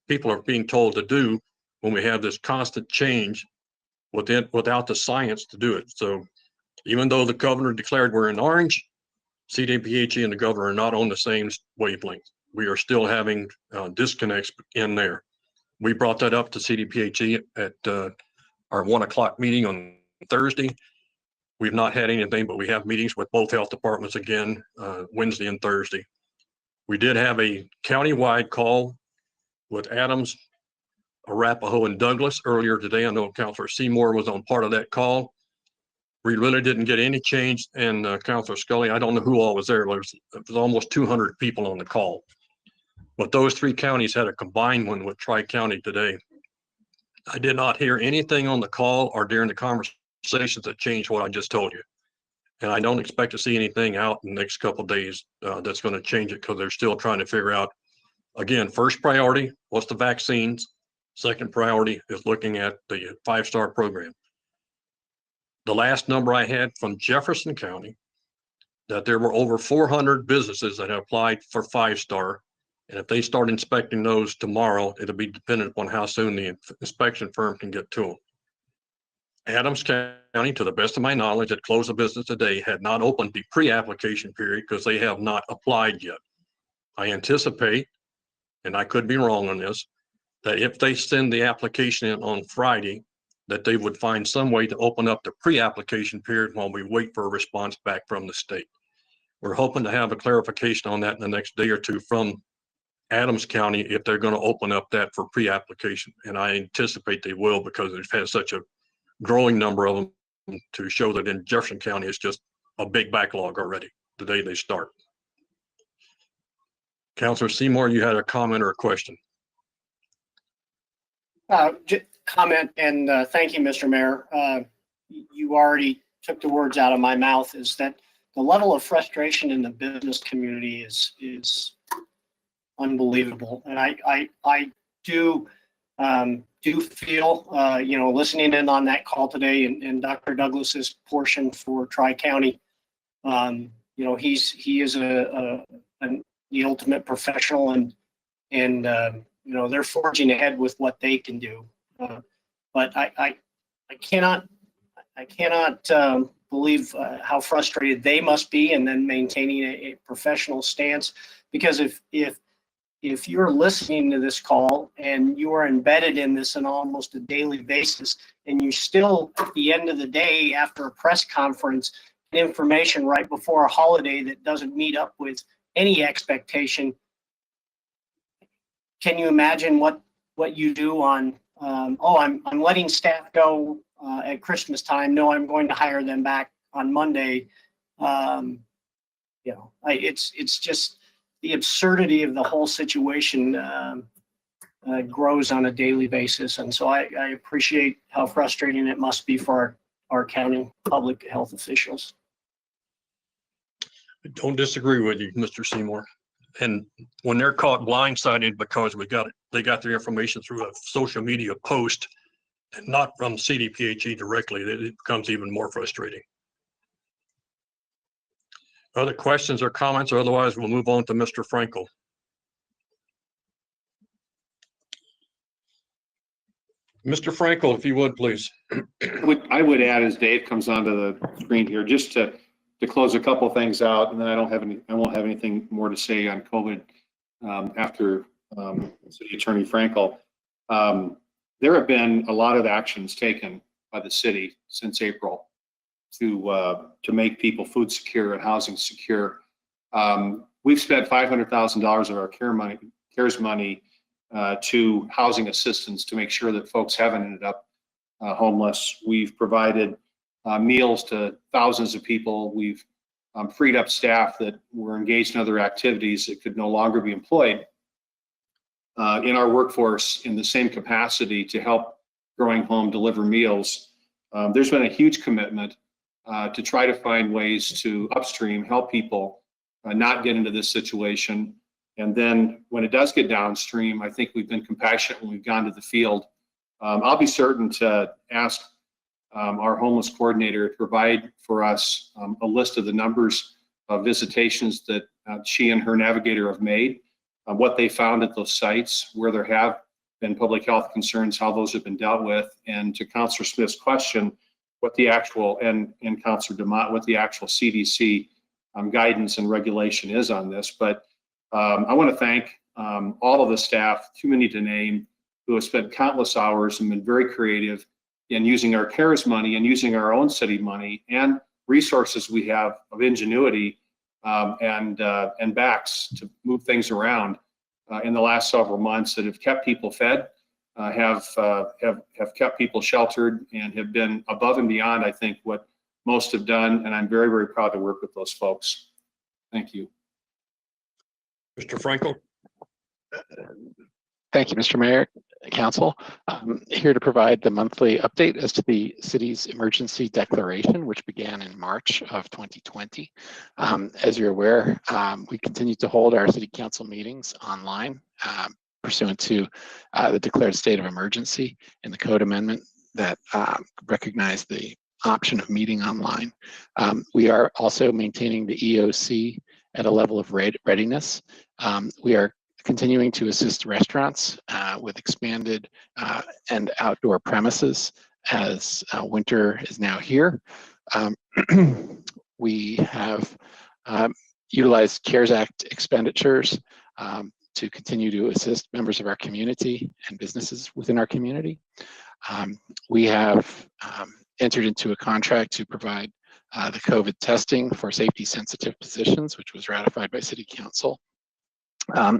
people are being told to do when we have this constant change without the science to do it. So even though the governor declared we're in orange, CDPHE and the governor are not on the same wavelength. We are still having disconnects in there. We brought that up to CDPHE at our 1 o'clock meeting on Thursday. We've not had anything, but we have meetings with both health departments again Wednesday and Thursday. We did have a countywide call with Adams, Arapahoe, and Douglas earlier today. I know Councilor Seymour was on part of that call. We really didn't get any change, and Councilor Scully, I don't know who all was there. There was almost 200 people on the call. But those 3 counties had a combined one with Tri-County today. I did not hear anything on the call or during the conversations that changed what I just told you. And I don't expect to see anything out in the next couple of days that's going to change it, because they're still trying to figure out, again, first priority, what's the vaccines? Second priority is looking at the 5-star program. The last number I had from Jefferson County, that there were over 400 businesses that have applied for 5-star. And if they start inspecting those tomorrow, it'll be dependent upon how soon the inspection firm can get to them. Adams County, to the best of my knowledge, at close of business today, had not opened the pre-application period because they have not applied yet. I anticipate, and I could be wrong on this, that if they send the application in on Friday, that they would find some way to open up the pre-application period while we wait for a response back from the state. We're hoping to have a clarification on that in the next day or two from Adams County if they're going to open up that for pre-application. And I anticipate they will, because they've had such a growing number of them to show that in Jefferson County, it's just a big backlog already the day they start. Councilor Seymour, you had a comment or a question? Comment, and thank you, Mr. Mayor. You already took the words out of my mouth, is that the level of frustration in the business community is unbelievable. And I do feel, listening in on that call today and Dr. Douglas's portion for Tri-County, he is the ultimate professional, and they're forging ahead with what they can do. But I cannot believe how frustrated they must be, and then maintaining a professional stance. Because if you're listening to this call and you are embedded in this on almost a daily basis, and you still, at the end of the day, after a press conference, information right before a holiday that doesn't meet up with any expectation, can you imagine what you do on I'm letting staff go at Christmas time. No, I'm going to hire them back on Monday. It's just the absurdity of the whole situation grows on a daily basis. And so I appreciate how frustrating it must be for our county public health officials. I don't disagree with you, Mr. Seymour. And when they're caught blindsided because they got their information through a social media post and not from CDPHE directly, it becomes even more frustrating. Other questions or comments? Or otherwise, we'll move on to Mr. Frankel. Mr. Frankel, if you would, please. I would add, as Dave comes onto the screen here, just to close a couple things out, and then I won't have anything more to say on COVID after City Attorney Frankel. There have been a lot of actions taken by the city since April to make people food secure and housing secure. We've spent $500,000 of our CARES money to housing assistance to make sure that folks haven't ended up homeless. We've provided meals to thousands of people. We've freed up staff that were engaged in other activities that could no longer be employed. in our workforce in the same capacity to help Growing Home deliver meals. There's been a huge commitment to try to find ways to upstream help people not get into this situation. And then when it does get downstream, I think we've been compassionate when we've gone to the field. I'll be certain to ask our homeless coordinator to provide for us a list of the numbers of visitations that she and her navigator have made, what they found at those sites, where there have been public health concerns, how those have been dealt with, and to Councilor Smith's question, what the actual, and Councilor DeMott, what the actual CDC guidance and regulation is on this. But I want to thank all of the staff, too many to name, who have spent countless hours and been very creative in using our CARES money and using our own city money and resources we have of ingenuity and backs to move things around in the last several months that have kept people fed, have kept people sheltered, and have been above and beyond, I think, what most have done. And I'm very, very proud to work with those folks. Thank you. Mr. Frankel? Thank you, Mr. Mayor, Council. I'm here to provide the monthly update as to the city's emergency declaration, which began in March of 2020. As you're aware, we continue to hold our city council meetings online pursuant to the declared state of emergency and the code amendment that recognized the option of meeting online. We are also maintaining the EOC at a level of readiness. We are continuing to assist restaurants with expanded and outdoor premises as winter is now here. We have utilized CARES Act expenditures to continue to assist members of our community and businesses within our community. We have entered into a contract to provide the COVID testing for safety sensitive positions, which was ratified by City Council.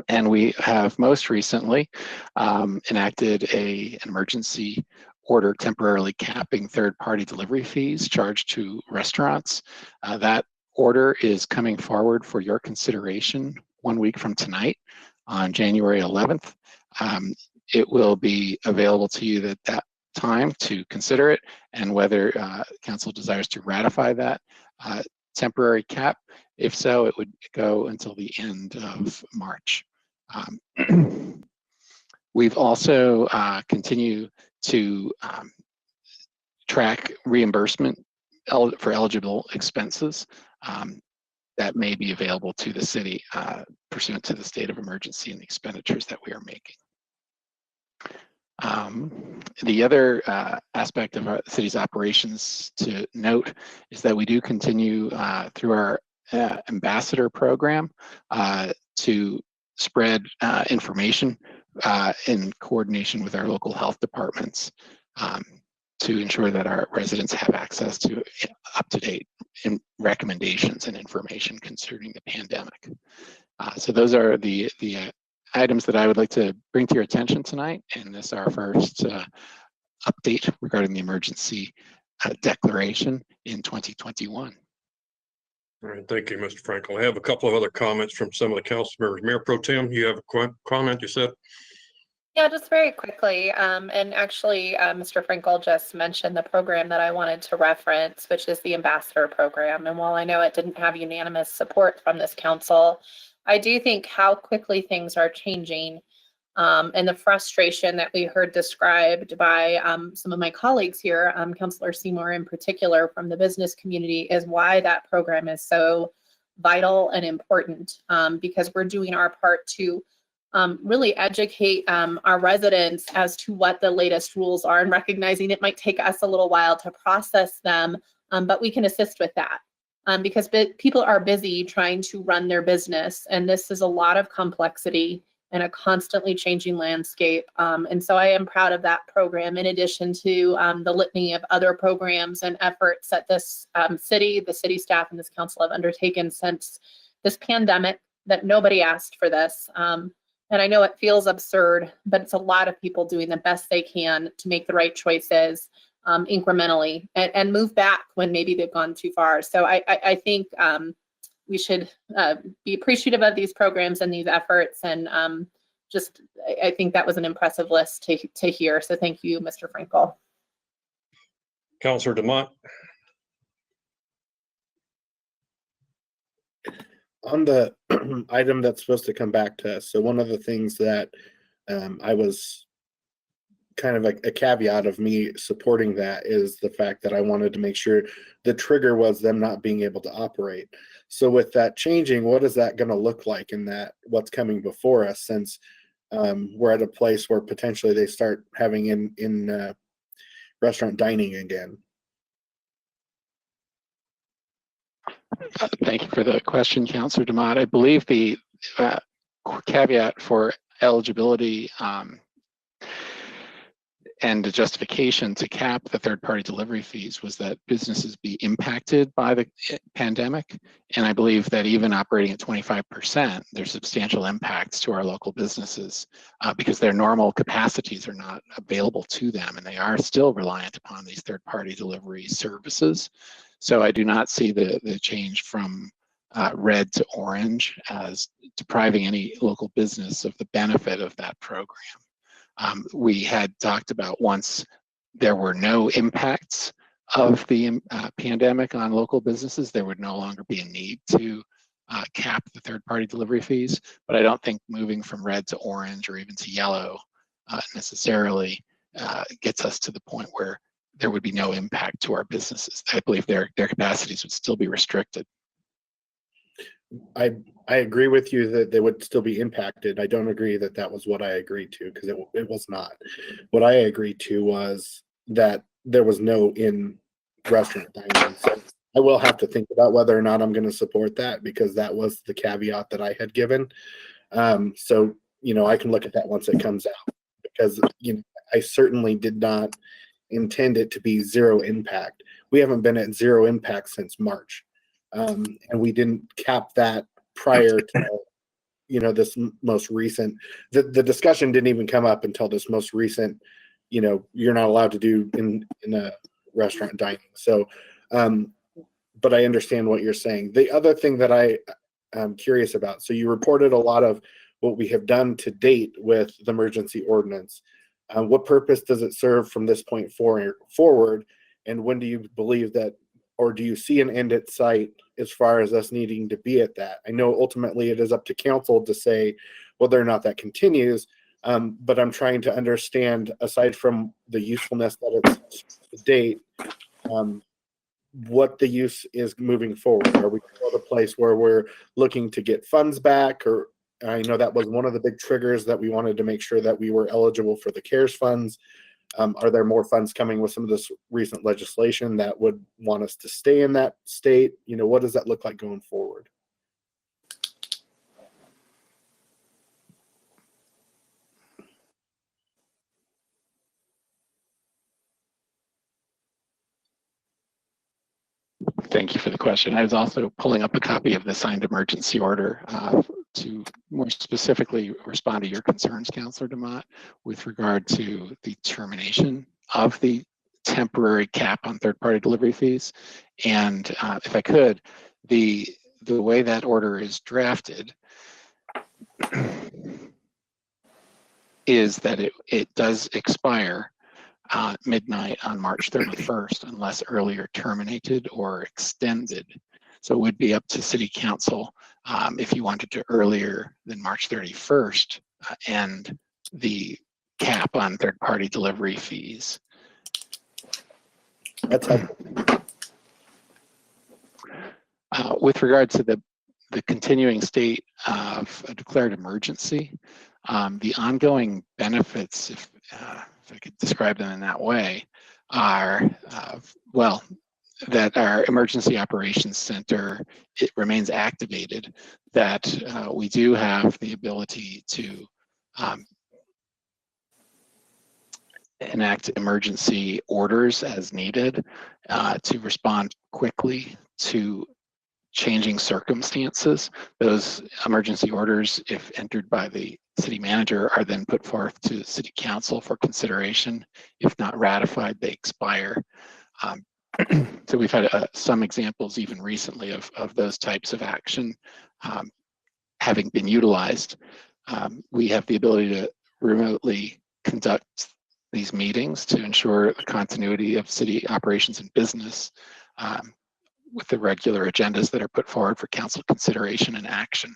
And we have most recently enacted an emergency order temporarily capping third-party delivery fees charged to restaurants. That order is coming forward for your consideration 1 week from tonight on January 11th. It will be available to you at that time to consider it and whether council desires to ratify that temporary cap. If so, it would go until the end of March. We've also continued to track reimbursement for eligible expenses that may be available to the city pursuant to the state of emergency and the expenditures that we are making. The other aspect of our city's operations to note is that we do continue through our ambassador program to spread information in coordination with our local health departments to ensure that our residents have access to up-to-date recommendations and information concerning the pandemic. So those are the items that I would like to bring to your attention tonight, and this is our first update regarding the emergency declaration in 2021. All right, thank you, Mr. Frankel. I have a couple of other comments from some of the council members. Mayor Pro Tem, you have a comment, you said? Yeah, just very quickly. And actually, Mr. Frankel just mentioned the program that I wanted to reference, which is the Ambassador Program. And while I know it didn't have unanimous support from this council, I do think how quickly things are changing and the frustration that we heard described by some of my colleagues here, Councilor Seymour in particular from the business community, is why that program is so vital and important, because we're doing our part to really educate our residents as to what the latest rules are and recognizing it might take us a little while to process them, but we can assist with that. Because people are busy trying to run their business, and this is a lot of complexity and a constantly changing landscape. And so I am proud of that program, in addition to the litany of other programs and efforts that this city, the city staff, and this council have undertaken since this pandemic, that nobody asked for this. And I know it feels absurd, but it's a lot of people doing the best they can to make the right choices incrementally and move back when maybe they've gone too far. So I think we should be appreciative of these programs and these efforts, and just, I think that was an impressive list to hear. So thank you, Mr. Frankel. Counselor Demott. On the item that's supposed to come back to us, so one of the things that I was kind of a caveat of me supporting that is the fact that I wanted to make sure the trigger was them not being able to operate. So with that changing, what is that going to look like in that what's coming before us, since we're at a place where potentially they start having in restaurant dining again? Thank you for the question, Councilor Demott. I believe the caveat for eligibility and the justification to cap the third-party delivery fees was that businesses be impacted by the pandemic. And I believe that even operating at 25%, there's substantial impacts to our local businesses because their normal capacities are not available to them, and they are still reliant upon these third-party delivery services. So I do not see the change from red to orange as depriving any local business of the benefit of that program. We had talked about once there were no impacts of the pandemic on local businesses, there would no longer be a need to cap the third-party delivery fees. But I don't think moving from red to orange or even to yellow necessarily gets us to the point where there would be no impact to our businesses. I believe their capacities would still be restricted. I agree with you that they would still be impacted. I don't agree that that was what I agreed to, because it was not. What I agreed to was that there was no in-restaurant dining. So I will have to think about whether or not I'm going to support that, because that was the caveat that I had given. So, I can look at that once it comes out, because, I certainly did not intend it to be zero impact. We haven't been at zero impact since March. And we didn't cap that prior to, this most recent, the discussion didn't even come up until this most recent, you're not allowed to do in a restaurant dining. So, but I understand what you're saying. The other thing that I'm curious about, so you reported a lot of what we have done to date with the emergency ordinance. What purpose does it serve from this point forward? And when do you believe that, or do you see an end at sight as far as us needing to be at that? I know ultimately it is up to council to say whether or not that continues, but I'm trying to understand, aside from the usefulness that it's to date, what the use is moving forward. Are we at a place where we're looking to get funds back? Or I know that was one of the big triggers that we wanted to make sure that we were eligible for the CARES funds. Are there more funds coming with some of this recent legislation that would want us to stay in that state? What does that look like going forward? Thank you for the question. I was also pulling up a copy of the signed emergency order to more specifically respond to your concerns, Councilor Demott, with regard to the termination of the temporary cap on third-party delivery fees. And if I could, the way that order is drafted is that it does expire midnight on March 31st, unless earlier terminated or extended. So it would be up to City Council if you wanted to earlier than March 31st end the cap on third-party delivery fees. That's helpful. With regard to the continuing state of a declared emergency, the ongoing benefits, if I could describe them in that way, are, that our Emergency Operations Center, it remains activated, that we do have the ability to enact emergency orders as needed to respond quickly to changing circumstances. Those emergency orders, if entered by the city manager, are then put forth to City Council for consideration. If not ratified, they expire. So we've had some examples even recently of those types of action having been utilized. We have the ability to remotely conduct these meetings to ensure the continuity of city operations and business with the regular agendas that are put forward for council consideration and action.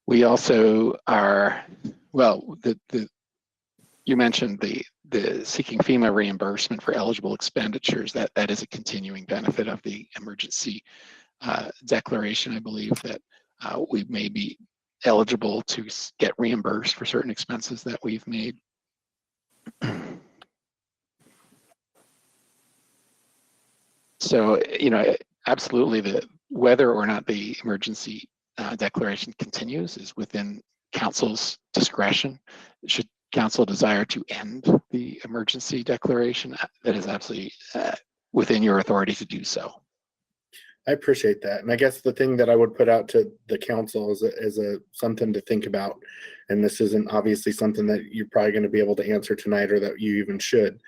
We also are, well, you mentioned the seeking FEMA reimbursement for eligible expenditures. That is a continuing benefit of the emergency declaration. I believe that we may be eligible to get reimbursed for certain expenses that we've made. So, you know, absolutely, whether or not the emergency declaration continues is within council's discretion. Should council desire to end the emergency declaration, that is absolutely within your authority to do so. I appreciate that. And I guess the thing that I would put out to the council is something to think about. And this isn't obviously something that you're probably going to be able to answer tonight or that you even should.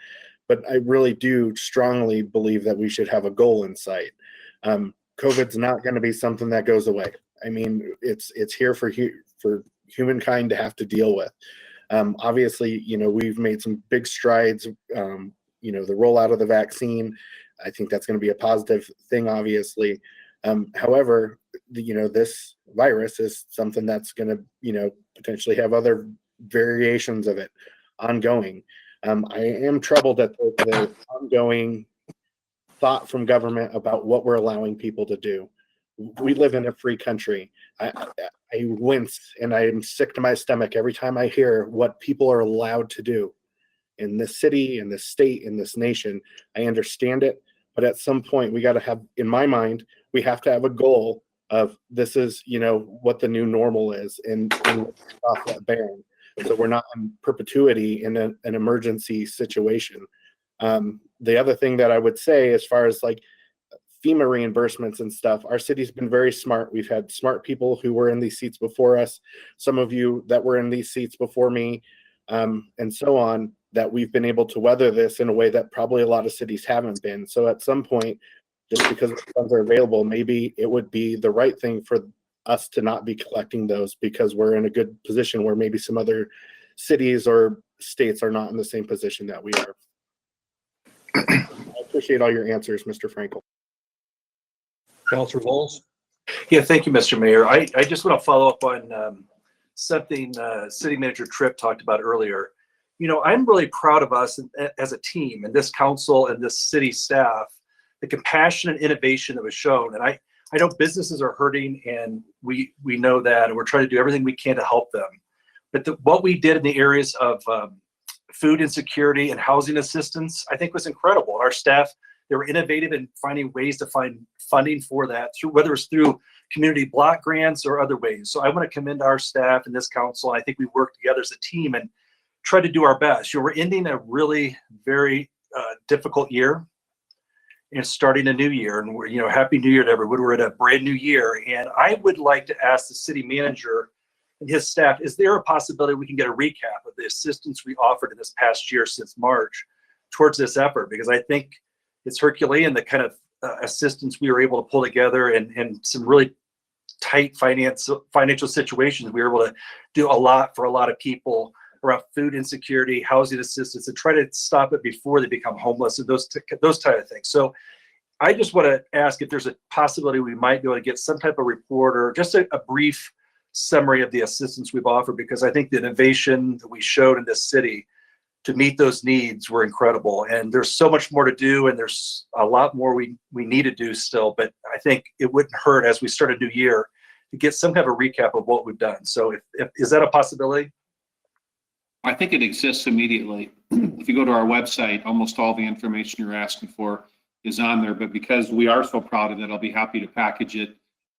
But I really do strongly believe that we should have a goal in sight. COVID's not going to be something that goes away. I mean, it's here for humankind to have to deal with. Obviously, you know, we've made some big strides. You know, the rollout of the vaccine, I think that's going to be a positive thing, obviously. However, you know, this virus is something that's going to, you know, potentially have other variations of it ongoing. I am troubled at the ongoing thought from government about what we're allowing people to do. We live in a free country. I wince and I'm sick to my stomach every time I hear what people are allowed to do in this city, in this state, in this nation. I understand it, but at some point we got to have, in my mind, we have to have a goal of this is, you know, what the new normal is and stop that bearing. So we're not in perpetuity in an emergency situation. The other thing that I would say, as far as like FEMA reimbursements and stuff, our city's been very smart. We've had smart people who were in these seats before us, some of you that were in these seats before me, and so on, that we've been able to weather this in a way that probably a lot of cities haven't been. So at some point, just because the funds are available, maybe it would be the right thing for us to not be collecting those because we're in a good position where maybe some other cities or states are not in the same position that we are. I appreciate all your answers, Mr. Frankel. Councilor Bowles? Yeah, thank you, Mr. Mayor. I just want to follow up on something City Manager Tripp talked about earlier. You know, I'm really proud of us as a team and this council and this city staff, the compassion and innovation that was shown. And I know businesses are hurting and we know that, and we're trying to do everything we can to help them. But what we did in the areas of food insecurity and housing assistance, I think was incredible. Our staff, they were innovative in finding ways to find funding for that, through whether it's through community block grants or other ways. So I want to commend our staff and this council. I think we work together as a team and try to do our best. You know, we're ending a really very difficult year and starting a new year. And we're, you know, happy new year to everyone. We're in a brand new year. And I would like to ask the city manager and his staff, is there a possibility we can get a recap of the assistance we offered in this past year since March towards this effort? Because I think it's Herculean, the kind of assistance we were able to pull together and some really tight financial situations. We were able to do a lot for a lot of people around food insecurity, housing assistance, and try to stop it before they become homeless and those type of things. So I just want to ask if there's a possibility we might be able to get some type of report or just a brief summary of the assistance we've offered, because I think the innovation that we showed in this city to meet those needs were incredible. And there's so much more to do, and there's a lot more we need to do still. But I think it wouldn't hurt as we start a new year to get some kind of a recap of what we've done. So is that a possibility? I think it exists immediately. If you go to our website, almost all the information you're asking for is on there. But because we are so proud of it, I'll be happy to package it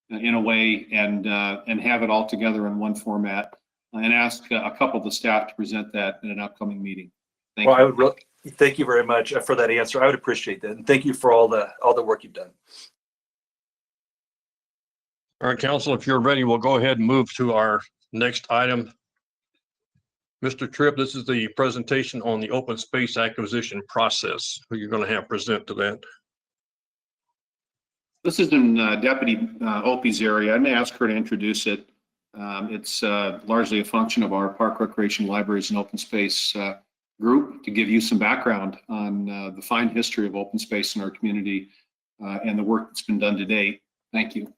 in a way and have it all together in one format, and ask a couple of the staff to present that in an upcoming meeting. Thank you. I would really thank you very much for that answer. I would appreciate that, and thank you for all the work you've done. All right, council, if you're ready, we'll go ahead and move to our next item. Mr. Tripp, this is the presentation on the open space acquisition process. Who you're going to have present to that? This is in Deputy Opie's area. I may ask her to introduce it. It's largely a function of our Park Recreation Libraries and Open Space group to give you some background on the fine history of open space in our community and the work that's been done to date. Thank you.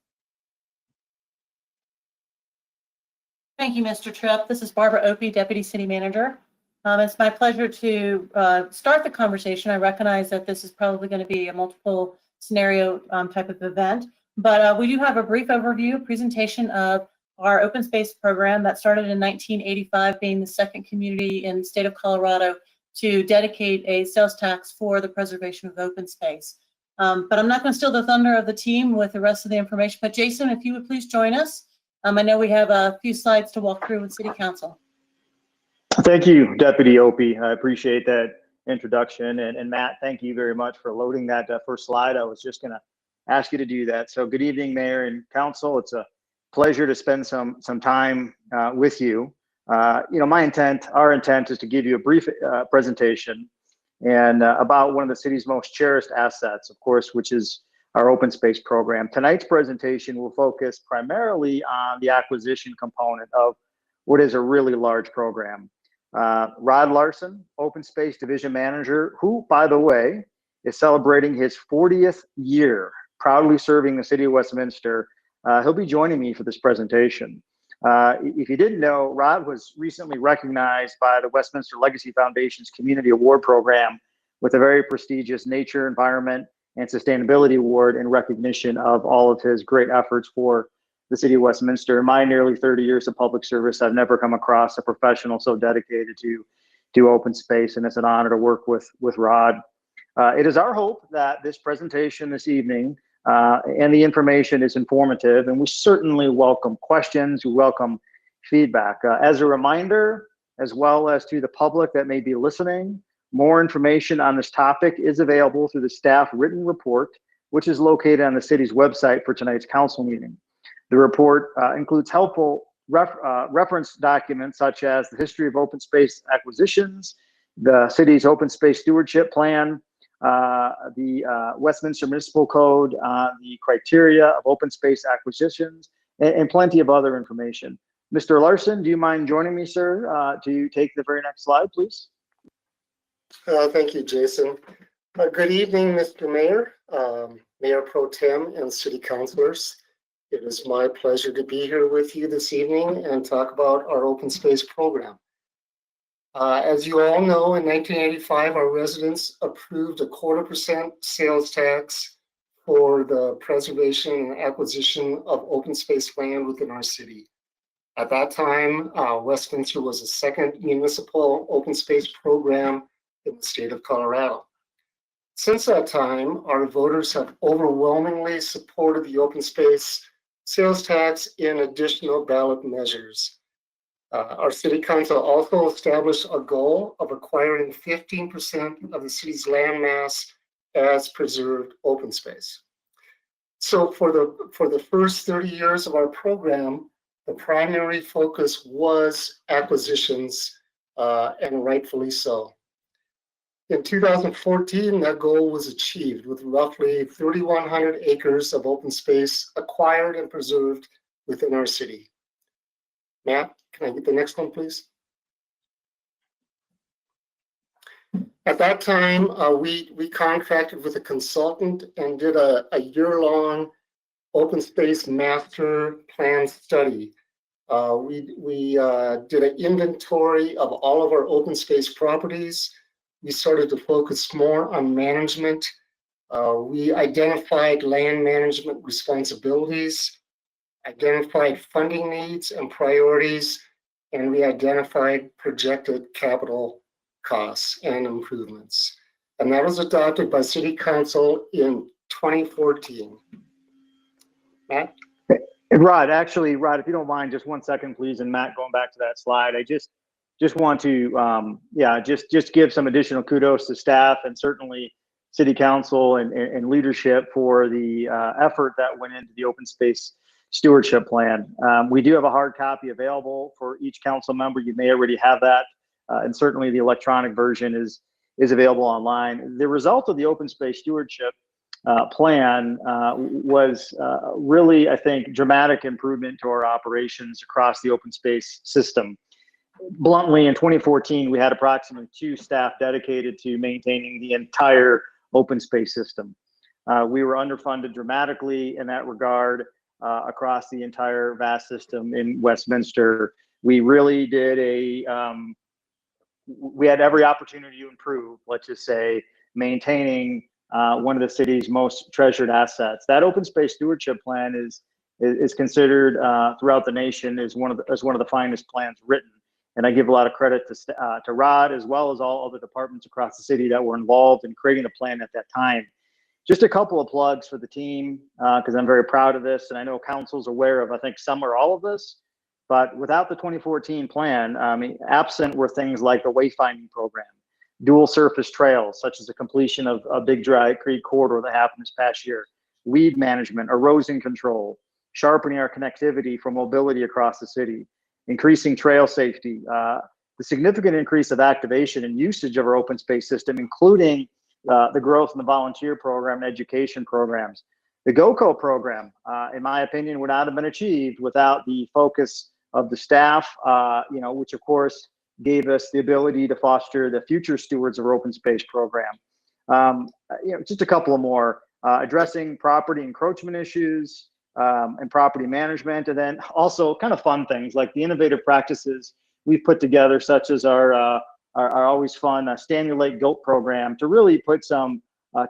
Thank you, Mr. Tripp. This is Barbara Opie, Deputy City Manager. It's my pleasure to start the conversation. I recognize that this is probably going to be a multiple scenario type of event, but we do have a brief overview presentation of our open space program that started in 1985, being the second community in the state of Colorado to dedicate a sales tax for the preservation of open space. But I'm not going to steal the thunder of the team with the rest of the information, but Jason, if you would please join us. I know we have a few slides to walk through with City Council. Thank you, Deputy Opie. I appreciate that introduction. And Matt, thank you very much for loading that first slide. I was just going to ask you to do that. So good evening, Mayor and Council. It's a pleasure to spend some time with you. Our intent is to give you a brief presentation and about one of the city's most cherished assets, of course, which is our open space program. Tonight's presentation will focus primarily on the acquisition component of what is a really large program. Rod Larson, Open Space Division Manager, who, by the way, is celebrating his 40th year, proudly serving the city of Westminster. He'll be joining me for this presentation. If you didn't know, Rod was recently recognized by the Westminster Legacy Foundation's Community Award Program with a very prestigious Nature, Environment, and Sustainability Award in recognition of all of his great efforts for the city of Westminster. In my nearly 30 years of public service, I've never come across a professional so dedicated to open space, and it's an honor to work with Rod. It is our hope that this presentation this evening and the information is informative, and we certainly welcome questions, we welcome feedback. As a reminder, as well as to the public that may be listening, more information on this topic is available through the staff written report, which is located on the city's website for tonight's council meeting. The report includes helpful reference documents such as the history of open space acquisitions, the city's open space stewardship plan, the Westminster Municipal Code, the criteria of open space acquisitions, and plenty of other information. Mr. Larson, do you mind joining me, sir, to take the very next slide, please? Thank you, Jason. Good evening, Mr. Mayor, Mayor Pro Tem, and City Councilors. It is my pleasure to be here with you this evening and talk about our open space program. As you all know, in 1985, our residents approved a 0.25% sales tax for the preservation and acquisition of open space land within our city. At that time, Westminster was the second municipal open space program in the state of Colorado. Since that time, our voters have overwhelmingly supported the open space sales tax in additional ballot measures. Our city council also established a goal of acquiring 15% of the city's land mass as preserved open space. So for the first 30 years of our program, the primary focus was acquisitions, and rightfully so. In 2014, that goal was achieved with roughly 3,100 acres of open space acquired and preserved within our city. Matt, can I get the next one, please? At that time, we contracted with a consultant and did a year-long open space master plan study. We did an inventory of all of our open space properties. We started to focus more on management. We identified land management responsibilities, identified funding needs and priorities, and we identified projected capital costs and improvements. And that was adopted by City Council in 2014. Matt? Rod, if you don't mind, just 1 second, please. And Matt, going back to that slide, I just want to, just give some additional kudos to staff and certainly City Council and leadership for the effort that went into the open space stewardship plan. We do have a hard copy available for each council member. You may already have that, and certainly the electronic version is available online. The result of the open space stewardship plan was really, I think, dramatic improvement to our operations across the open space system. Bluntly, in 2014, we had approximately 2 staff dedicated to maintaining the entire open space system. We were underfunded dramatically in that regard across the entire vast system in Westminster. We really did we had every opportunity to improve, let's just say, maintaining one of the city's most treasured assets. That open space stewardship plan is considered throughout the nation as one of the finest plans written. And I give a lot of credit to Rod, as well as all other departments across the city that were involved in creating the plan at that time. Just a couple of plugs for the team, because I'm very proud of this, and I know council's aware of, I think, some or all of this. But without the 2014 plan, absent were things like the wayfinding program, dual surface trails, such as the completion of a Big Dry Creek corridor that happened this past year, weed management, erosion control, sharpening our connectivity for mobility across the city, increasing trail safety, the significant increase of activation and usage of our open space system, including the growth in the volunteer program and education programs. The GOCO program, in my opinion, would not have been achieved without the focus of the staff, which of course gave us the ability to foster the future stewards of our open space program. Just a couple of more, addressing property encroachment issues and property management, and then also kind of fun things like the innovative practices we've put together, such as our always fun Stanley Lake Goat program, to really put some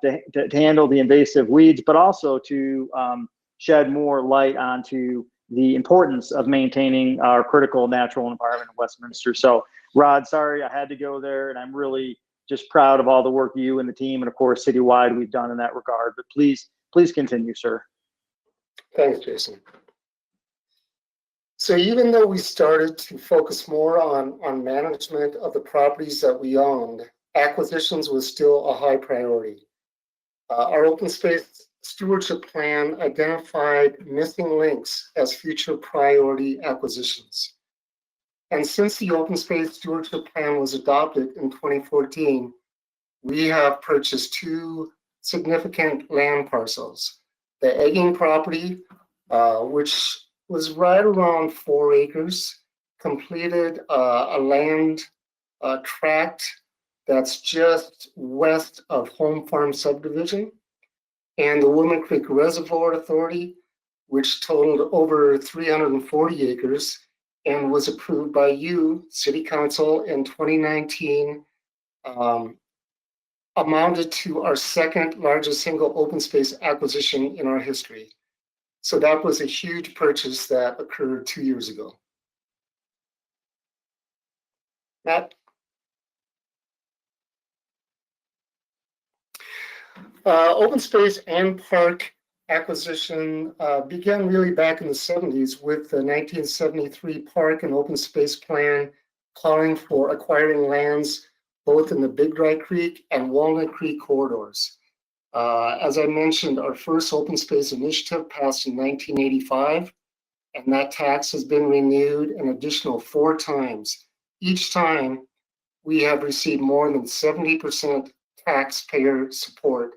to handle the invasive weeds, but also to shed more light onto the importance of maintaining our critical natural environment in Westminster. So, Rod, sorry I had to go there, and I'm really just proud of all the work you and the team, and of course citywide, we've done in that regard. But please continue, sir. Thanks, Jason. So even though we started to focus more on management of the properties that we owned, acquisitions was still a high priority. Our open space stewardship plan identified missing links as future priority acquisitions. And since the open space stewardship plan was adopted in 2014, we have purchased 2 significant land parcels. The Egging property, which was right around 4 acres, completed a land tract that's just west of Home Farm subdivision, and the Woodland Creek Reservoir Authority, which totaled over 340 acres and was approved by you, City Council, in 2019, amounted to our second largest single open space acquisition in our history. So that was a huge purchase that occurred 2 years ago. Matt? Open space and park acquisition began really back in the 70s with the 1973 Park and Open Space Plan calling for acquiring lands both in the Big Dry Creek and Walnut Creek corridors. As I mentioned, our first open space initiative passed in 1985, and that tax has been renewed an additional 4 times. Each time, we have received more than 70% taxpayer support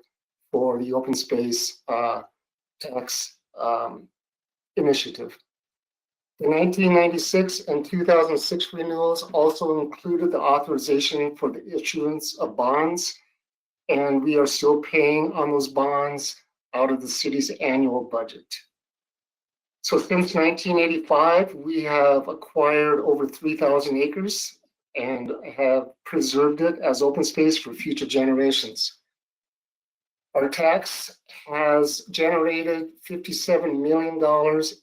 for the open space tax initiative. The 1996 and 2006 renewals also included the authorization for the issuance of bonds, and we are still paying on those bonds out of the city's annual budget. So since 1985, we have acquired over 3,000 acres and have preserved it as open space for future generations. Our tax has generated $57 million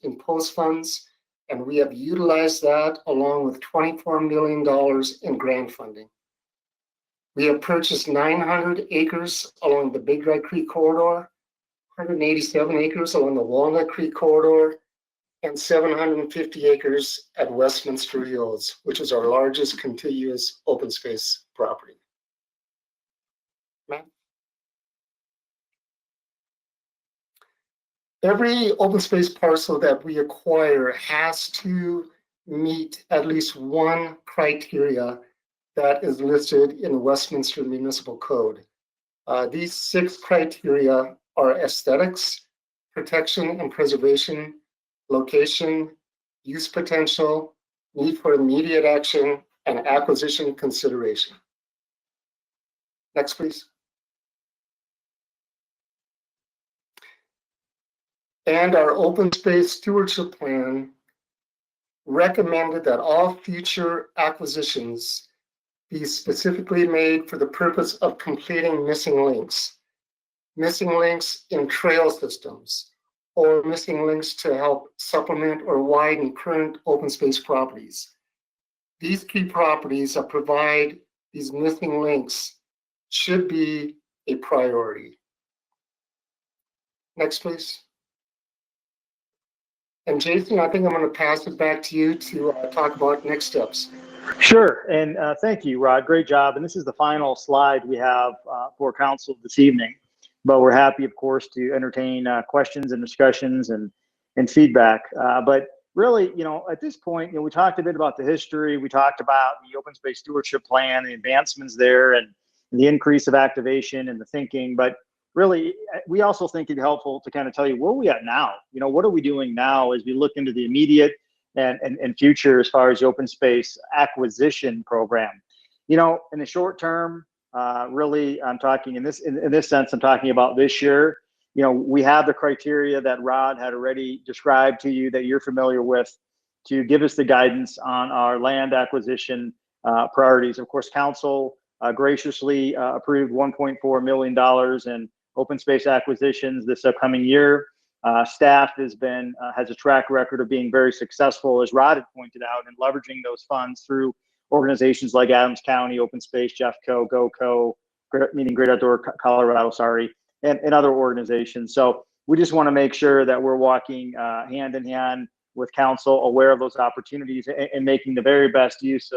in post funds, and we have utilized that along with $24 million in grant funding. We have purchased 900 acres along the Big Dry Creek corridor, 187 acres along the Walnut Creek corridor, and 750 acres at Westminster Hills, which is our largest contiguous open space property. Matt? Every open space parcel that we acquire has to meet at least one criteria that is listed in the Westminster Municipal Code. These 6 criteria are aesthetics, protection and preservation, location, use potential, need for immediate action, and acquisition consideration. Next, please. And our open space stewardship plan recommended that all future acquisitions be specifically made for the purpose of completing missing links in trail systems, or missing links to help supplement or widen current open space properties. These key properties that provide these missing links should be a priority. Next, please. And Jason, I think I'm going to pass it back to you to talk about next steps. Sure, and thank you, Rod. Great job. And this is the final slide we have for council this evening. But we're happy, of course, to entertain questions and discussions and feedback. But really, at this point, we talked a bit about the history. We talked about the open space stewardship plan, the advancements there, and the increase of activation and the thinking. But really, we also think it'd be helpful to kind of tell you where we at now. What are we doing now as we look into the immediate and future as far as the open space acquisition program. In the short term, really, I'm talking in this sense, I'm talking about this year. We have the criteria that Rod had already described to you that you're familiar with to give us the guidance on our land acquisition priorities. Of course, council graciously approved $1.4 million in open space acquisitions this upcoming year. Staff has a track record of being very successful, as Rod had pointed out, in leveraging those funds through organizations like Adams County Open Space, Jeffco, GoCo, meaning Great Outdoor Colorado, and other organizations. So we just want to make sure that we're walking hand in hand with council, aware of those opportunities, and making the very best use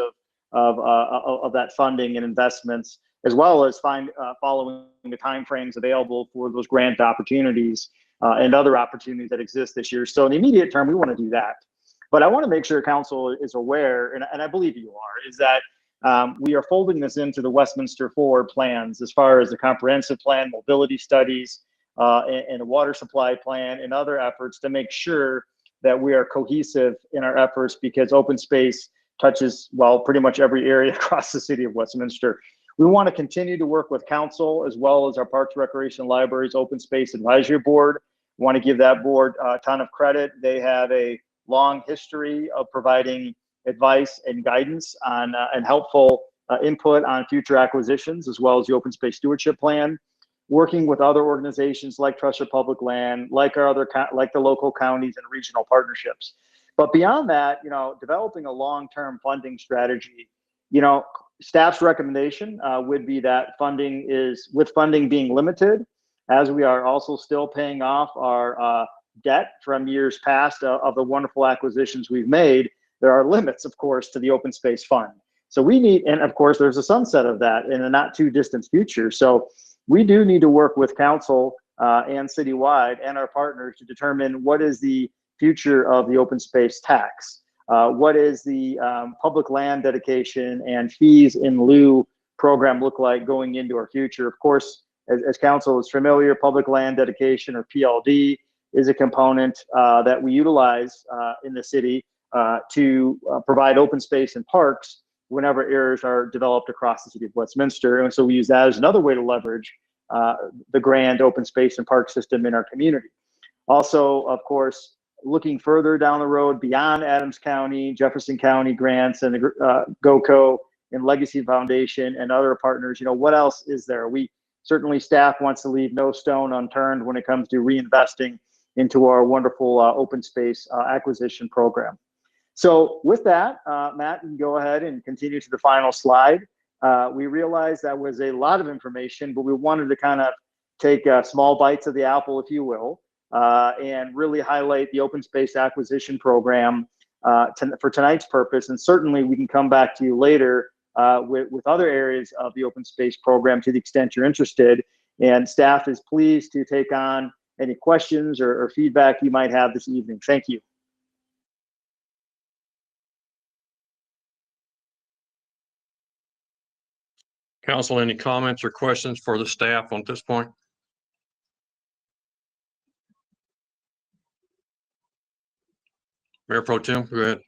of that funding and investments, as well as following the timeframes available for those grant opportunities and other opportunities that exist this year. So in the immediate term, we want to do that. But I want to make sure council is aware, and I believe you are, is that we are folding this into the Westminster forward plans as far as the comprehensive plan, mobility studies, and a water supply plan and other efforts to make sure that we are cohesive in our efforts, because open space touches, well, pretty much every area across the city of Westminster. We want to continue to work with council as well as our Parks, Recreation, Libraries, Open Space Advisory Board. We want to give that board a ton of credit. They have a long history of providing advice and guidance on and helpful input on future acquisitions, as well as the Open Space Stewardship Plan. Working with other organizations like Trust for Public Land, like the local counties and regional partnerships. But beyond that, developing a long-term funding strategy. Staff's recommendation would be that with funding being limited, as we are also still paying off our debt from years past of the wonderful acquisitions we've made, there are limits, of course, to the open space fund. So we need, and of course, there's a sunset of that in a not too distant future. So we do need to work with council and citywide and our partners to determine what is the future of the open space tax. What is the public land dedication and fees in lieu program look like going into our future? Of course, as council is familiar, public land dedication, or PLD, is a component that we utilize in the city to provide open space and parks whenever areas are developed across the city of Westminster. And so we use that as another way to leverage the grand open space and park system in our community. Also, of course, looking further down the road beyond Adams County, Jefferson County grants, and the GoCo and Legacy Foundation and other partners, what else is there? Certainly staff wants to leave no stone unturned when it comes to reinvesting into our wonderful open space acquisition program. So with that, Matt, you can go ahead and continue to the final slide. We realized that was a lot of information, but we wanted to kind of take small bites of the apple, if you will, and really highlight the open space acquisition program for tonight's purpose. And certainly we can come back to you later with other areas of the open space program to the extent you're interested. And staff is pleased to take on any questions or feedback you might have this evening. Thank you. Council, any comments or questions for the staff on this point? Mayor Pro Tem, go ahead.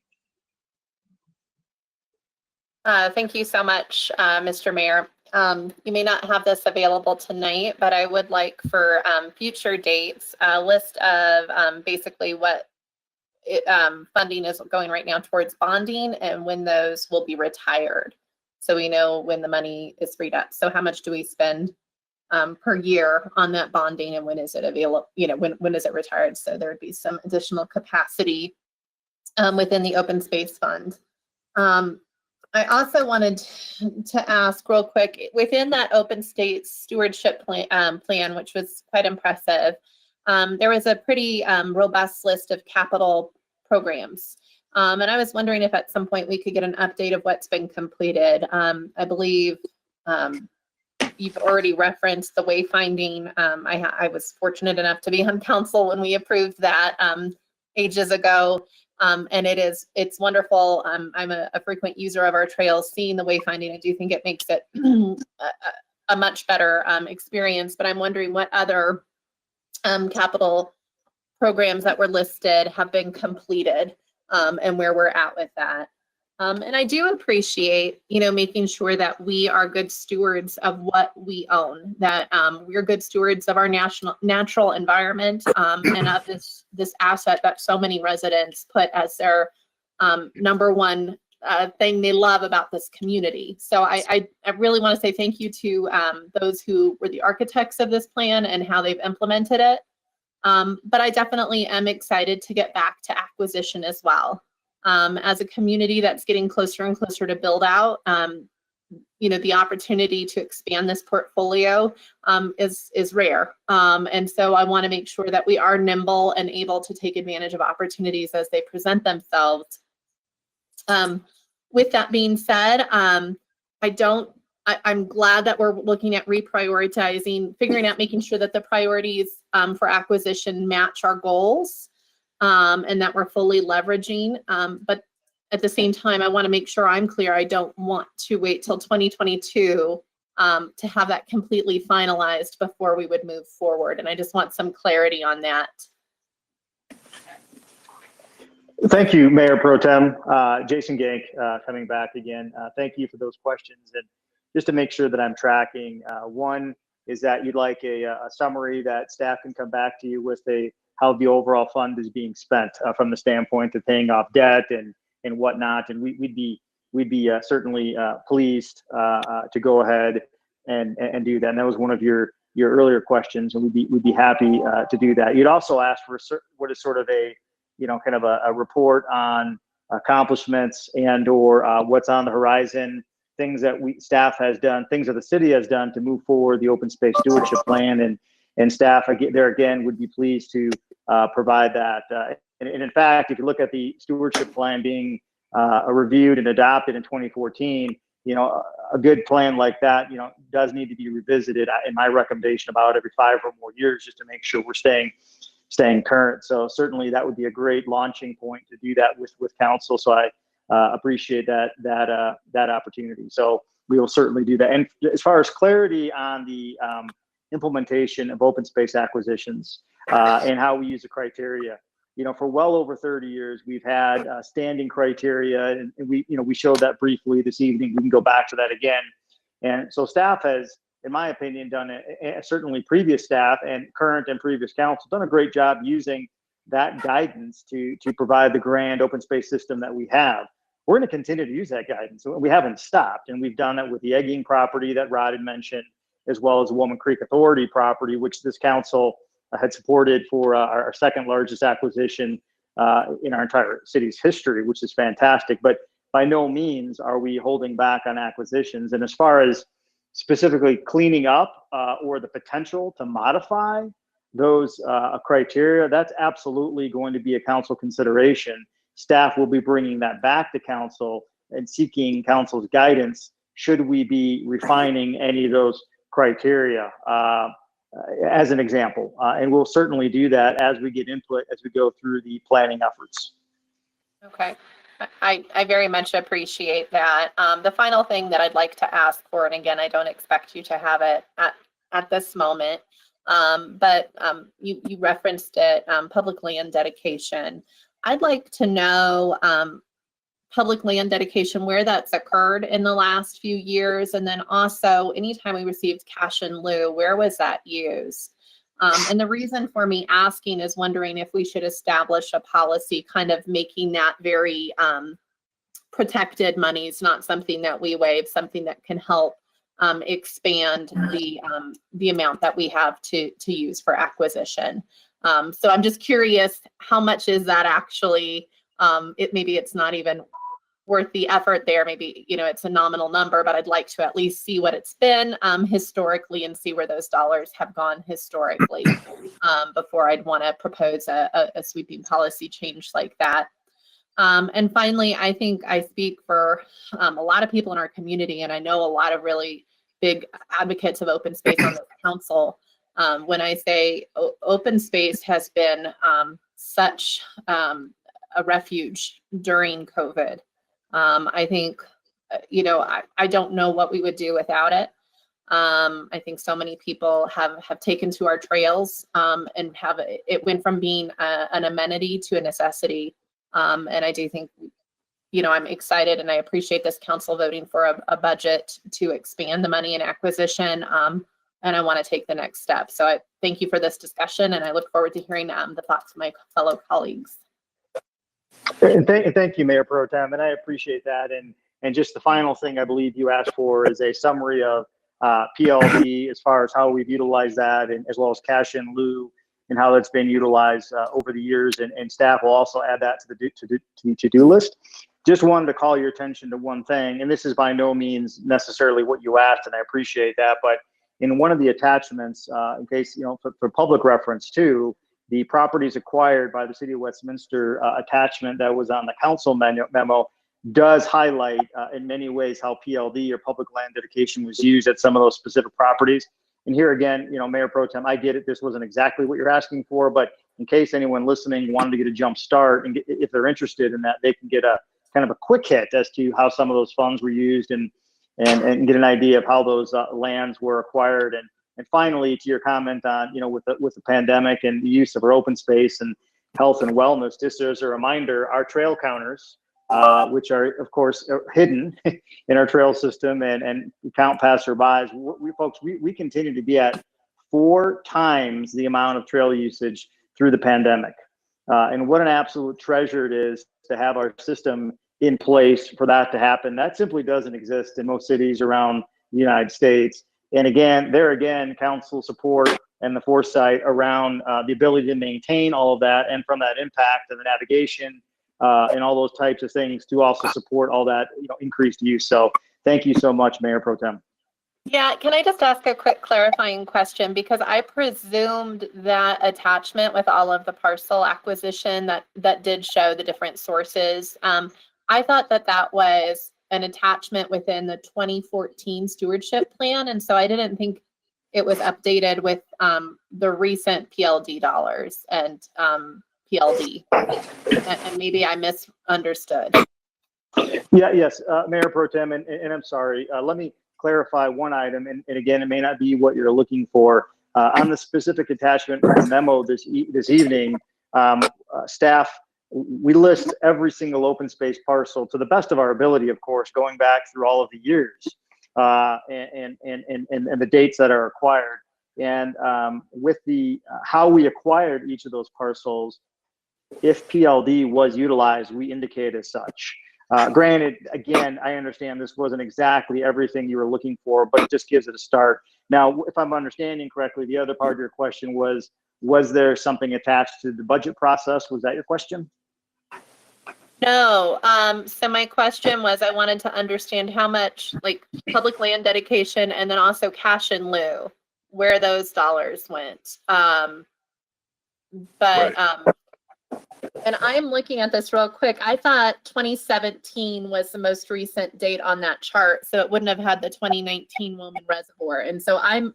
Thank you so much, Mr. Mayor. You may not have this available tonight, but I would like for future dates, a list of basically what funding is going right now towards bonding and when those will be retired. So we know when the money is freed up. So how much do we spend per year on that bonding, and when is it available? You know, when is it retired? So there would be some additional capacity within the open space fund. I also wanted to ask real quick, within that open space stewardship plan, which was quite impressive, there was a pretty robust list of capital programs. And I was wondering if at some point we could get an update of what's been completed. I believe you've already referenced the wayfinding. I was fortunate enough to be on council when we approved that ages ago. And it's wonderful. I'm a frequent user of our trails. Seeing the wayfinding, I do think it makes it a much better experience. But I'm wondering what other capital programs that were listed have been completed, and where we're at with that. And I do appreciate, making sure that we are good stewards of what we own, that we're good stewards of our natural environment, and of this asset that so many residents put as their number one thing they love about this community. So I really want to say thank you to those who were the architects of this plan and how they've implemented it. But I definitely am excited to get back to acquisition as well. As a community that's getting closer and closer to build out, the opportunity to expand this portfolio is rare. And so I want to make sure that we are nimble and able to take advantage of opportunities as they present themselves. With that being said, I'm glad that we're looking at reprioritizing, figuring out, making sure that the priorities for acquisition match our goals. And that we're fully leveraging. But at the same time, I want to make sure I'm clear. I don't want to wait till 2022 to have that completely finalized before we would move forward. And I just want some clarity on that. Thank you, Mayor Pro Tem. Jason Gank, coming back again. Thank you for those questions. And just to make sure that I'm tracking, one is that you'd like a summary that staff can come back to you with how the overall fund is being spent from the standpoint of paying off debt and whatnot. And we'd be certainly pleased to go ahead and do that. And that was one of your earlier questions, and we'd be happy to do that. You'd also ask for what is sort of a kind of a report on accomplishments or what's on the horizon, things that staff has done, things that the city has done to move forward the open space stewardship plan, and staff again would be pleased to provide that. And in fact, if you look at the stewardship plan being reviewed and adopted in 2014, a good plan like that, does need to be revisited. In my recommendation, about every 5 or more years, just to make sure we're staying current. So certainly that would be a great launching point to do that with council. So I appreciate that opportunity. So we will certainly do that. And as far as clarity on the implementation of open space acquisitions and how we use the criteria, for well over 30 years, we've had standing criteria, and we showed that briefly this evening. We can go back to that again. And so staff has, in my opinion, done certainly previous staff and current and previous council done a great job using that guidance to provide the grand open space system that we have. We're going to continue to use that guidance. We haven't stopped, and we've done it with the Egging property that Rod had mentioned, as well as the Woman Creek Authority property, which this council had supported for our second largest acquisition in our entire city's history, which is fantastic. But by no means are we holding back on acquisitions. And as far as specifically cleaning up or the potential to modify those criteria, that's absolutely going to be a council consideration. Staff will be bringing that back to council and seeking council's guidance should we be refining any of those criteria as an example. And we'll certainly do that as we get input as we go through the planning efforts. Okay. I very much appreciate that. The final thing that I'd like to ask for, and again, I don't expect you to have it at this moment, but you referenced it publicly in dedication. I'd like to know public land dedication, where that's occurred in the last few years. And then also, anytime we received cash in lieu, where was that used? And the reason for me asking is wondering if we should establish a policy kind of making that very protected monies, not something that we waive, something that can help expand the amount that we have to use for acquisition. So I'm just curious, how much is that actually? Maybe it's not even worth the effort there. Maybe, it's a nominal number, but I'd like to at least see what it's been historically and see where those dollars have gone historically before I'd want to propose a sweeping policy change like that. And finally, I think I speak for a lot of people in our community, and I know a lot of really big advocates of open space on the council. When I say open space has been such a refuge during COVID. I think, I don't know what we would do without it. I think so many people have taken to our trails and it went from being an amenity to a necessity. And I do think, I'm excited and I appreciate this council voting for a budget to expand the money in acquisition. And I want to take the next step. So I thank you for this discussion, and I look forward to hearing the thoughts of my fellow colleagues. And thank you, Mayor Pro Tem, and I appreciate that. And just the final thing I believe you asked for is a summary of PLD as far as how we've utilized that, and as well as cash in lieu and how that's been utilized over the years. And staff will also add that to the to-do list. Just wanted to call your attention to one thing, and this is by no means necessarily what you asked, and I appreciate that, but in one of the attachments, in case, for public reference too, the properties acquired by the city of Westminster attachment that was on the council memo does highlight in many ways how PLD, or public land dedication, was used at some of those specific properties. And here again, Mayor Pro Tem, I get it. This wasn't exactly what you're asking for, but in case anyone listening wanted to get a jump start, and if they're interested in that, they can get a kind of a quick hit as to how some of those funds were used and get an idea of how those lands were acquired. And finally, to your comment on, with the pandemic and the use of our open space and health and wellness, just as a reminder, our trail counters, which are of course hidden in our trail system and count passerbys, we continue to be at 4 times the amount of trail usage through the pandemic. And what an absolute treasure it is to have our system in place for that to happen. That simply doesn't exist in most cities around the United States. And again, council support and the foresight around the ability to maintain all of that, and from that impact and the navigation and all those types of things to also support all that increased use. So thank you so much, Mayor Pro Tem. Yeah, can I just ask a quick clarifying question? Because I presumed that attachment with all of the parcel acquisition that did show the different sources. I thought that was an attachment within the 2014 stewardship plan. And so I didn't think it was updated with the recent PLD dollars and PLD. And maybe I misunderstood. Yes, Mayor Pro Tem, and I'm sorry. Let me clarify one item. And again, it may not be what you're looking for. On the specific attachment memo this evening, staff, we list every single open space parcel to the best of our ability, of course, going back through all of the years and the dates that are acquired. And with the how we acquired each of those parcels, if PLD was utilized, we indicate as such. Granted, again, I understand this wasn't exactly everything you were looking for, but it just gives it a start. Now, if I'm understanding correctly, the other part of your question was there something attached to the budget process? Was that your question? No. So my question was, I wanted to understand how much public land dedication and then also cash in lieu, where those dollars went. And I'm looking at this real quick. I thought 2017 was the most recent date on that chart, so it wouldn't have had the 2019 Wilman Reservoir. And so I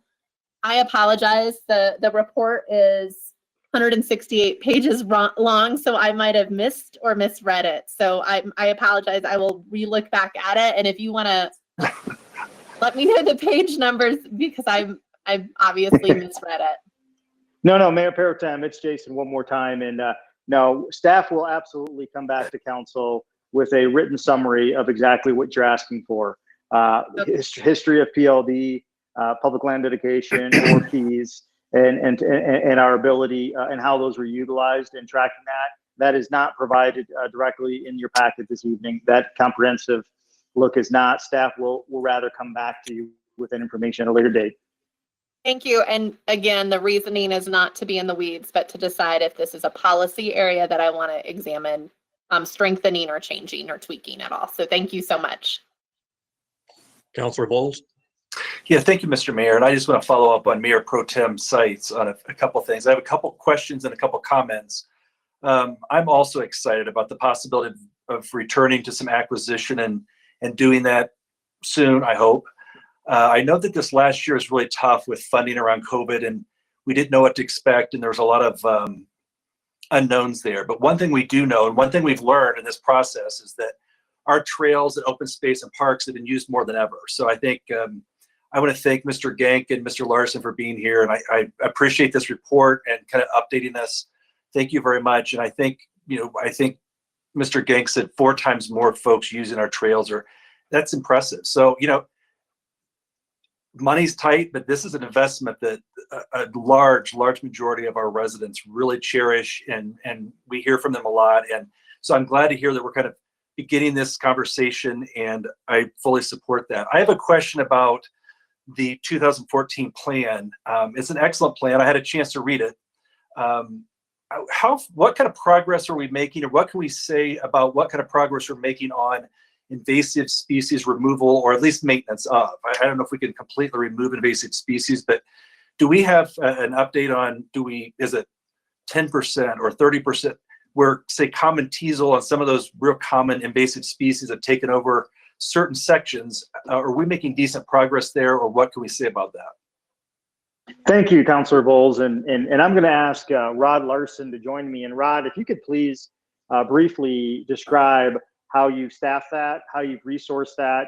apologize. The report is 168 pages long, so I might have missed or misread it. So I apologize. I will re-look back at it, and if you want to let me know the page numbers, because I've obviously misread it. No, Mayor Pro Tem, it's Jason one more time, and no, staff will absolutely come back to council with a written summary of exactly what you're asking for. History of PLD, public land dedication, or fees, and our ability and how those were utilized and tracking that. That is not provided directly in your packet this evening. That comprehensive look is not. Staff will rather come back to you with that information at a later date. Thank you. And again, the reasoning is not to be in the weeds, but to decide if this is a policy area that I want to examine strengthening or changing or tweaking at all. So thank you so much. Councilor Bowles? Yeah, thank you, Mr. Mayor. And I just want to follow up on Mayor Pro Tem Sites on a couple of things. I have a couple questions and a couple comments. I'm also excited about the possibility of returning to some acquisition and doing that soon, I hope. I know that this last year is really tough with funding around COVID, and we didn't know what to expect, and there was a lot of unknowns there. But one thing we do know, and one thing we've learned in this process, is that our trails and open space and parks have been used more than ever. So I think I want to thank Mr. Genk and Mr. Larson for being here, and I appreciate this report and kind of updating us. Thank you very much. And I think, I think Mr. Genk said 4 times more folks using our trails, that's impressive. So, money's tight, but this is an investment that a large majority of our residents really cherish, and we hear from them a lot. And so I'm glad to hear that we're kind of beginning this conversation, and I fully support that. I have a question about the 2014 plan. It's an excellent plan. I had a chance to read it. What kind of progress are we making, or what can we say about what kind of progress we're making on invasive species removal, or at least maintenance of? I don't know if we can completely remove invasive species, but do we have an update on, is it 10% or 30% where, say, common teasel and some of those real common invasive species have taken over certain sections? Are we making decent progress there, or what can we say about that? Thank you, Councilor Bowles. And I'm going to ask Rod Larson to join me. And Rod, if you could please briefly describe how you've staffed that, how you've resourced that,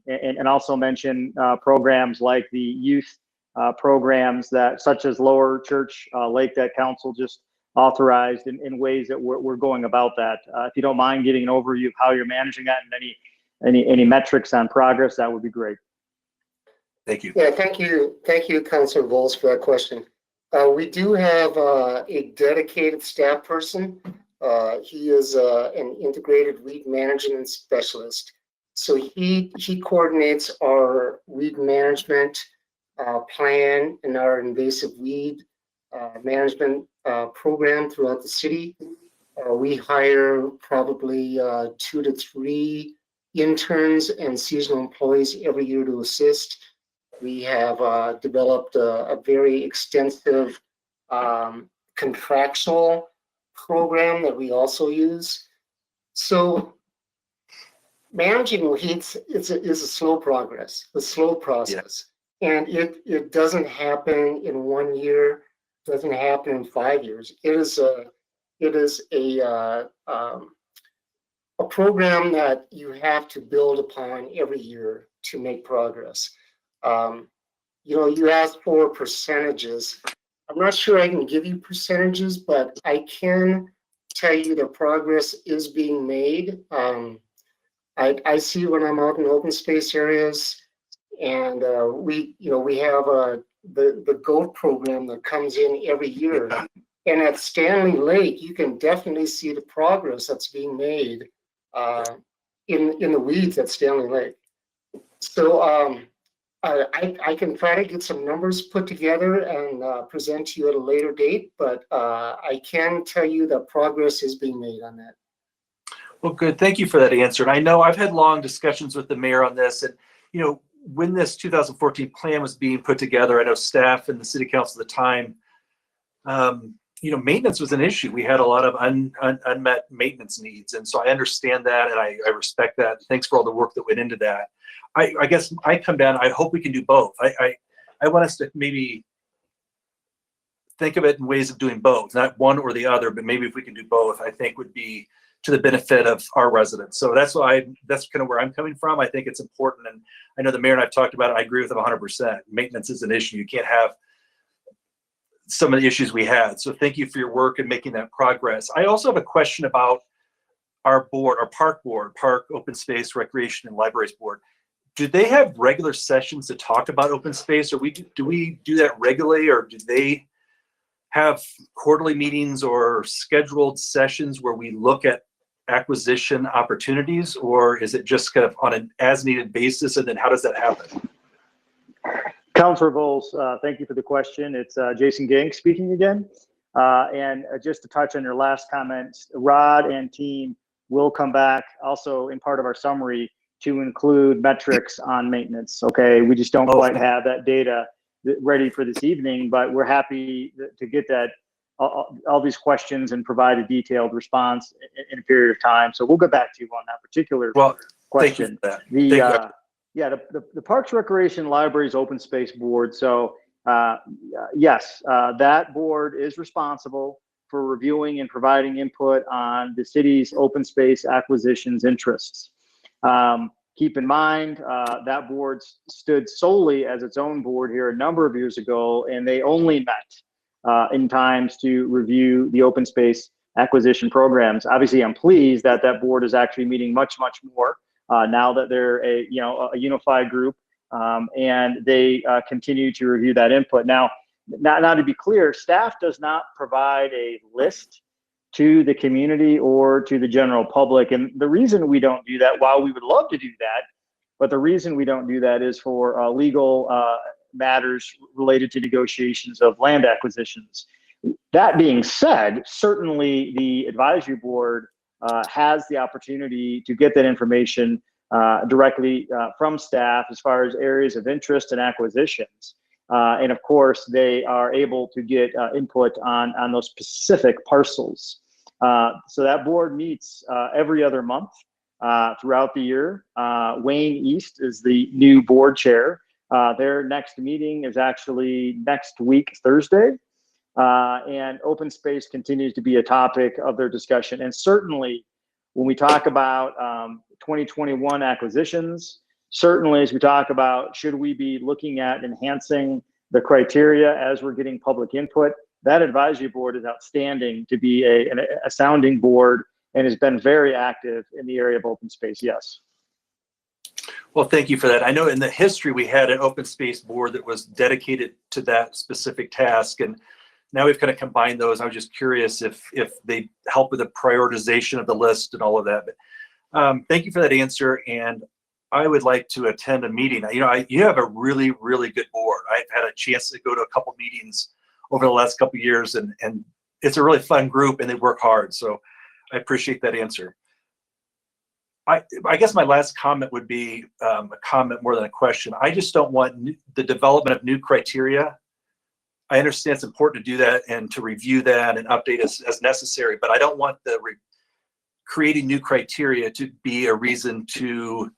and also mention programs like the youth programs such as Lower Church Lake that council just authorized in ways that we're going about that. If you don't mind giving an overview of how you're managing that and any metrics on progress, that would be great. Thank you. Yeah, thank you, Councilor Bowles, for that question. We do have a dedicated staff person. He is an integrated weed management specialist. So he coordinates our weed management plan and our invasive weed management program throughout the city. We hire probably 2 to 3 interns and seasonal employees every year to assist. We have developed a very extensive contractual program that we also use. So managing weeds is a slow process, and it doesn't happen in 1 year, doesn't happen in 5 years. It is a program that you have to build upon every year to make progress. You asked for percentages. I'm not sure I can give you percentages, but I can tell you the progress is being made. I see when I'm out in open space areas, and we have the GOAT program that comes in every year. And at Stanley Lake, you can definitely see the progress that's being made in the weeds at Stanley Lake. So I can try to get some numbers put together and present to you at a later date, but I can tell you that progress is being made on that. Well, good. Thank you for that answer. And I know I've had long discussions with the mayor on this. And, when this 2014 plan was being put together, I know staff and the city council at the time, maintenance was an issue. We had a lot of unmet maintenance needs. And so I understand that, and I respect that. Thanks for all the work that went into that. I guess I come down, I hope we can do both. I want us to maybe think of it in ways of doing both, not one or the other, but maybe if we can do both, I think would be to the benefit of our residents. So that's kind of where I'm coming from. I think it's important. And I know the mayor and I've talked about it. I agree with him 100%. Maintenance is an issue. You can't have some of the issues we had. So thank you for your work in making that progress. I also have a question about our board, our park board, Park, Open Space, Recreation, and Libraries Board. Do they have regular sessions to talk about open space, or do we do that regularly, or do they have quarterly meetings or scheduled sessions where we look at acquisition opportunities, or is it just kind of on an as-needed basis, and then how does that happen? Councilor Bowles, thank you for the question. It's Jason Gang speaking again. And just to touch on your last comments, Rod and team will come back also in part of our summary to include metrics on maintenance. Okay, we just don't quite have that data ready for this evening, but we're happy to get that all these questions and provide a detailed response in a period of time. So we'll get back to you on that particular question. The Parks, Recreation, Libraries, Open Space Board. So yes, that board is responsible for reviewing and providing input on the city's open space acquisitions interests. Keep in mind, that board stood solely as its own board here a number of years ago, and they only met in times to review the open space acquisition programs. Obviously, I'm pleased that that board is actually meeting much, much more now that they're a unified group, and they continue to review that input. Now to be clear, staff does not provide a list to the community or to the general public. And the reason we don't do that, while we would love to do that, but the reason we don't do that is for legal matters related to negotiations of land acquisitions. That being said, certainly the advisory board has the opportunity to get that information directly from staff as far as areas of interest and acquisitions. And of course, they are able to get input on those specific parcels. So that board meets every other month throughout the year. Wayne East is the new board chair. Their next meeting is actually next week, Thursday. And open space continues to be a topic of their discussion. And certainly when we talk about 2021 acquisitions, certainly as we talk about should we be looking at enhancing the criteria as we're getting public input, that advisory board is outstanding to be a sounding board and has been very active in the area of open space. Yes. Well, thank you for that. I know in the history we had an open space board that was dedicated to that specific task, and now we've kind of combined those. I was just curious if they help with the prioritization of the list and all of that. But thank you for that answer. And I would like to attend a meeting. You have a really, really good board. I've had a chance to go to a couple meetings over the last couple of years, and it's a really fun group and they work hard. So I appreciate that answer. I guess my last comment would be a comment more than a question. I just don't want the development of new criteria. I understand it's important to do that and to review that and update as necessary, but I don't want creating new criteria to be a reason to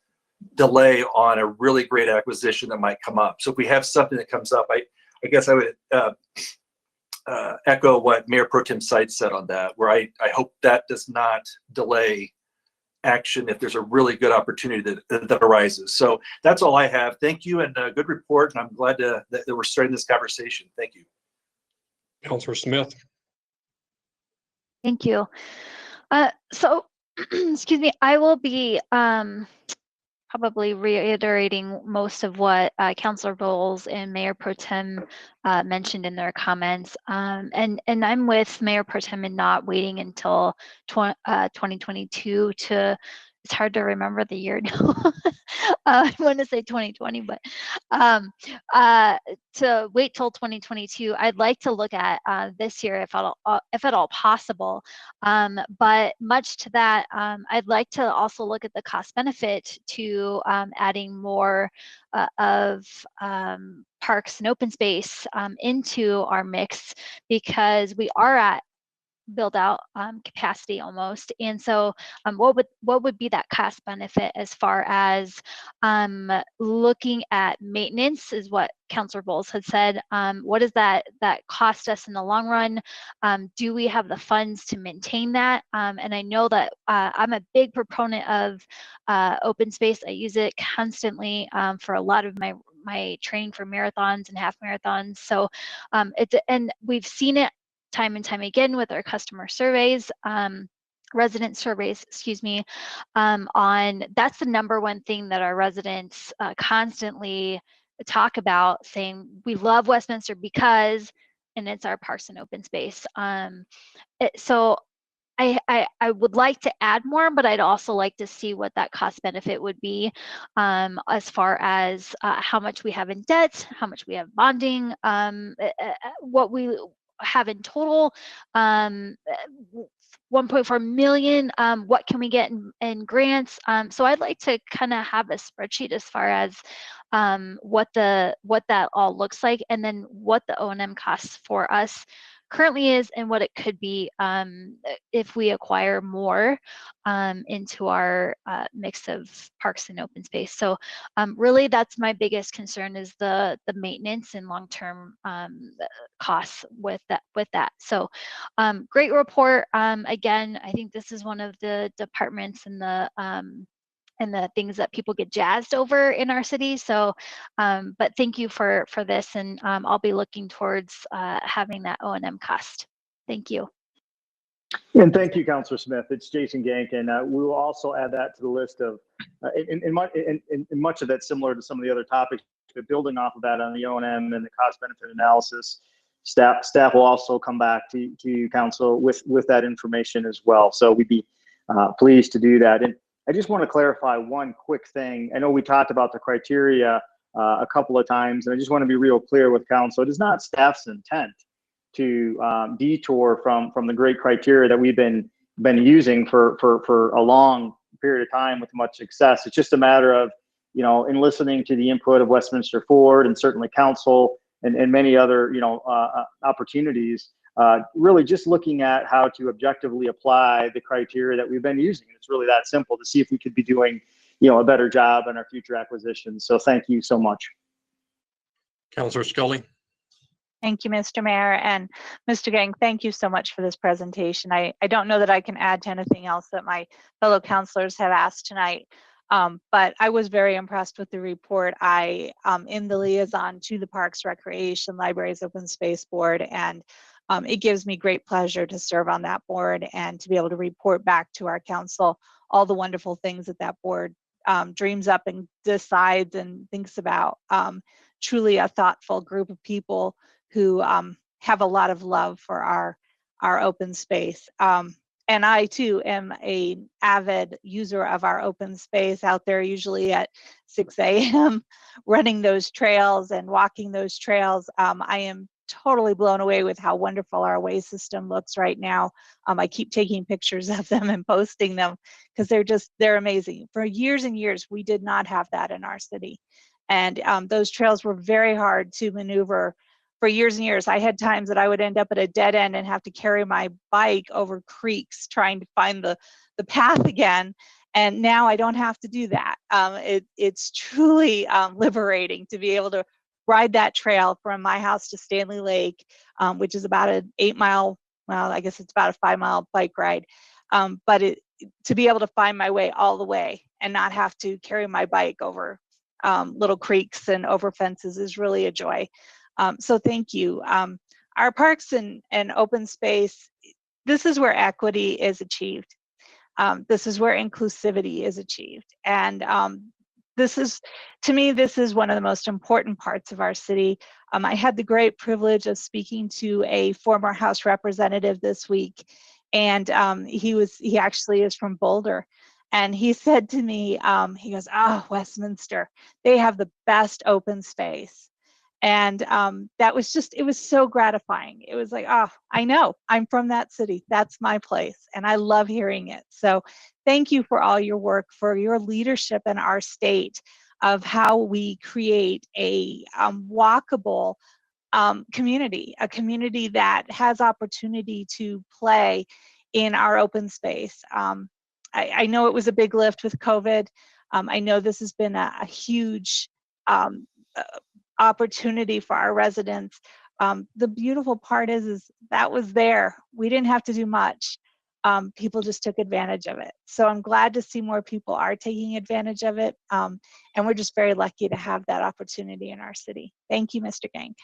delay on a really great acquisition that might come up. So if we have something that comes up, I guess I would echo what Mayor Pro Tem Seitz said on that, where I hope that does not delay action if there's a really good opportunity that arises. So that's all I have. Thank you, and a good report, and I'm glad that we're starting this conversation. Thank you. Councilor Smith. Thank you. So, excuse me, I will be probably reiterating most of what Councilor Bowles and Mayor Pro Tem mentioned in their comments. And I'm with Mayor Pro Tem in not waiting until 2022 to, it's hard to remember the year now. I want to say 2020, but to wait till 2022, I'd like to look at this year if at all possible. But much to that, I'd like to also look at the cost benefit to adding more of parks and open space into our mix, because we are at build out capacity almost. And so what would be that cost benefit as far as looking at maintenance is what Councilor Bowles had said. What does that cost us in the long run? Do we have the funds to maintain that? And I know that I'm a big proponent of open space. I use it constantly for a lot of my training for marathons and half marathons. So and we've seen it time and time again with our customer surveys, resident surveys, excuse me, on that's the number one thing that our residents constantly talk about, saying we love Westminster because, and it's our parks and open space. So I would like to add more, but I'd also like to see what that cost benefit would be as far as how much we have in debt, how much we have bonding, what we have in total, 1.4 million, what can we get in grants? So I'd like to kind of have a spreadsheet as far as what that all looks like, and then what the O&M costs for us currently is and what it could be if we acquire more into our mix of parks and open space. So really that's my biggest concern, is the maintenance and long-term costs with that. So great report. Again, I think this is one of the departments and the things that people get jazzed over in our city. So, but thank you for this, and I'll be looking towards having that O&M cost. Thank you. And thank you, Councilor Smith. It's Jason Gank, and we will also add that to the list of, in much of that similar to some of the other topics, but building off of that on the O&M and the cost benefit analysis, staff will also come back to you, Council, with that information as well. So we'd be pleased to do that. And I just want to clarify one quick thing. I know we talked about the criteria a couple of times, and I just want to be real clear with Council. It is not staff's intent to detour from the great criteria that we've been using for a long period of time with much success. It's just a matter of, in listening to the input of Westminster Forward and certainly Council and many other, opportunities, really just looking at how to objectively apply the criteria that we've been using. It's really that simple, to see if we could be doing, a better job in our future acquisitions. So thank you so much. Councilor Scully. Thank you, Mr. Mayor, and Mr. Gang, thank you so much for this presentation. I don't know that I can add to anything else that my fellow councilors have asked tonight, but I was very impressed with the report. I am in the liaison to the Parks, Recreation, Libraries, Open Space Board, and it gives me great pleasure to serve on that board and to be able to report back to our council all the wonderful things that board dreams up and decides and thinks about. Truly a thoughtful group of people who have a lot of love for our open space. And I too am an avid user of our open space, out there usually at 6 a.m. running those trails and walking those trails. I am totally blown away with how wonderful our way system looks right now. I keep taking pictures of them and posting them because they're amazing. For years and years, we did not have that in our city. And those trails were very hard to maneuver for years and years. I had times that I would end up at a dead end and have to carry my bike over creeks trying to find the path again. And now I don't have to do that. It's truly liberating to be able to ride that trail from my house to Stanley Lake, which is about an 8-mile, well, I guess it's about a 5-mile bike ride. But to be able to find my way all the way and not have to carry my bike over little creeks and over fences is really a joy. So thank you. Our parks and open space, this is where equity is achieved. This is where inclusivity is achieved. And this is, to me, this is one of the most important parts of our city. I had the great privilege of speaking to a former House representative this week, and he actually is from Boulder. And he said to me, he goes, "Oh, Westminster, they have the best open space." And that was just, it was so gratifying. It was like, oh, I know, I'm from that city. That's my place. And I love hearing it. So thank you for all your work, for your leadership in our state of how we create a walkable community, a community that has opportunity to play in our open space. I know it was a big lift with COVID. I know this has been a huge opportunity for our residents. The beautiful part is that was there. We didn't have to do much. People just took advantage of it. So I'm glad to see more people are taking advantage of it. And we're just very lucky to have that opportunity in our city. Thank you, Mr. Genk.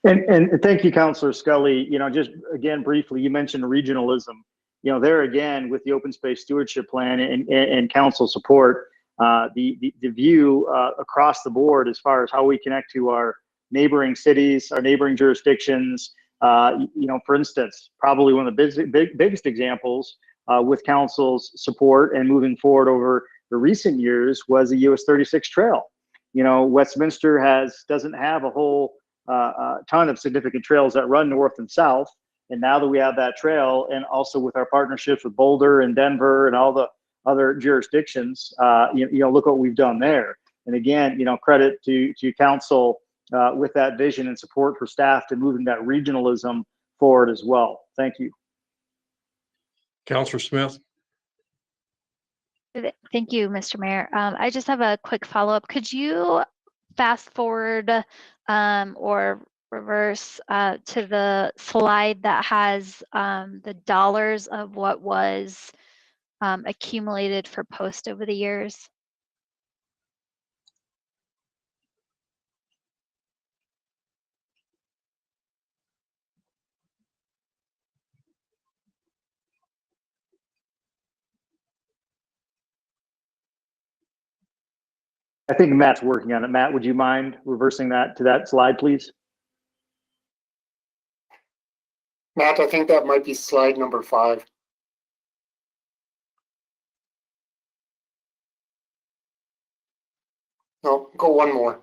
And thank you, Councilor Scully. Just again, briefly, you mentioned regionalism. There again, with the open space stewardship plan and council support, the view across the board as far as how we connect to our neighboring cities, our neighboring jurisdictions. For instance, probably one of the biggest examples with council's support and moving forward over the recent years was the US 36 trail. Westminster doesn't have a whole ton of significant trails that run north and south. And now that we have that trail, and also with our partnerships with Boulder and Denver and all the other jurisdictions, look what we've done there. And again, credit to council with that vision and support for staff to moving that regionalism forward as well. Thank you. Councilor Smith. Thank you, Mr. Mayor. I just have a quick follow-up. Could you fast forward or reverse to the slide that has the dollars of what was accumulated for post over the years? I think Matt's working on it. Matt, would you mind reversing that to that slide, please? Matt, I think that might be slide number 5. No, go one more.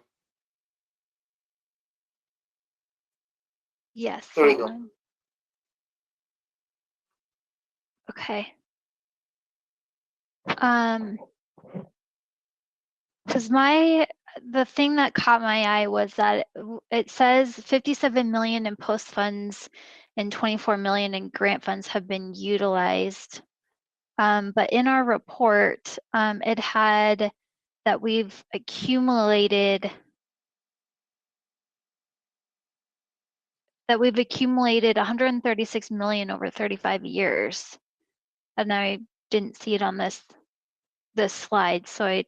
Yes. There you go. Okay. Because the thing that caught my eye was that it says 57 million in post funds and 24 million in grant funds have been utilized. But in our report, it had that we've accumulated 136 million over 35 years. And I didn't see it on this slide. So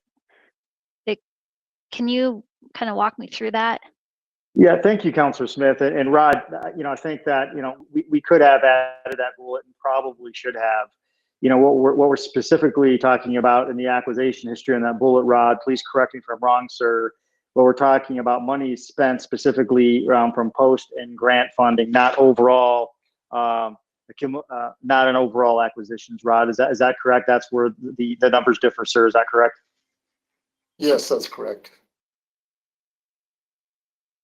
can you kind of walk me through that? Yeah, thank you, Councilor Smith. And Rod, I think that, we could have added that bullet and probably should have. What we're specifically talking about in the acquisition history on that bullet, Rod, please correct me if I'm wrong, sir. What we're talking about money spent specifically from post and grant funding, not overall, not an overall acquisitions, Rod. Is that correct? That's where the numbers differ, sir. Is that correct? Yes, that's correct.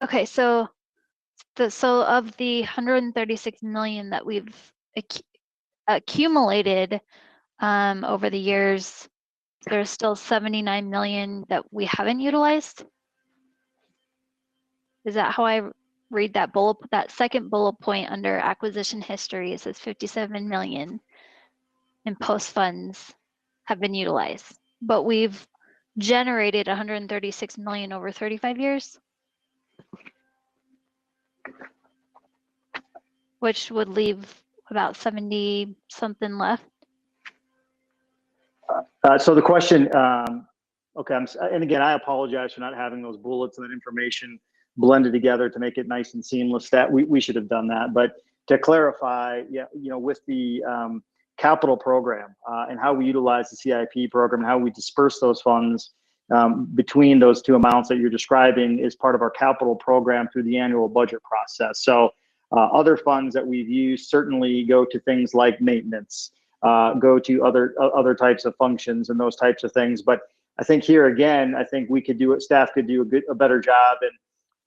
Okay, so of the 136 million that we've accumulated over the years, there's still 79 million that we haven't utilized. Is that how I read that that second bullet point under acquisition history? It says 57 million in post funds have been utilized, but we've generated 136 million over 35 years, which would leave about 70 something left. So the question, okay, and again, I apologize for not having those bullets and that information blended together to make it nice and seamless. That we should have done that. But to clarify, with the capital program and how we utilize the CIP program and how we disperse those funds between those two amounts that you're describing is part of our capital program through the annual budget process. So other funds that we've used certainly go to things like maintenance, go to other types of functions and those types of things. But I think here again, I think staff could do a better job and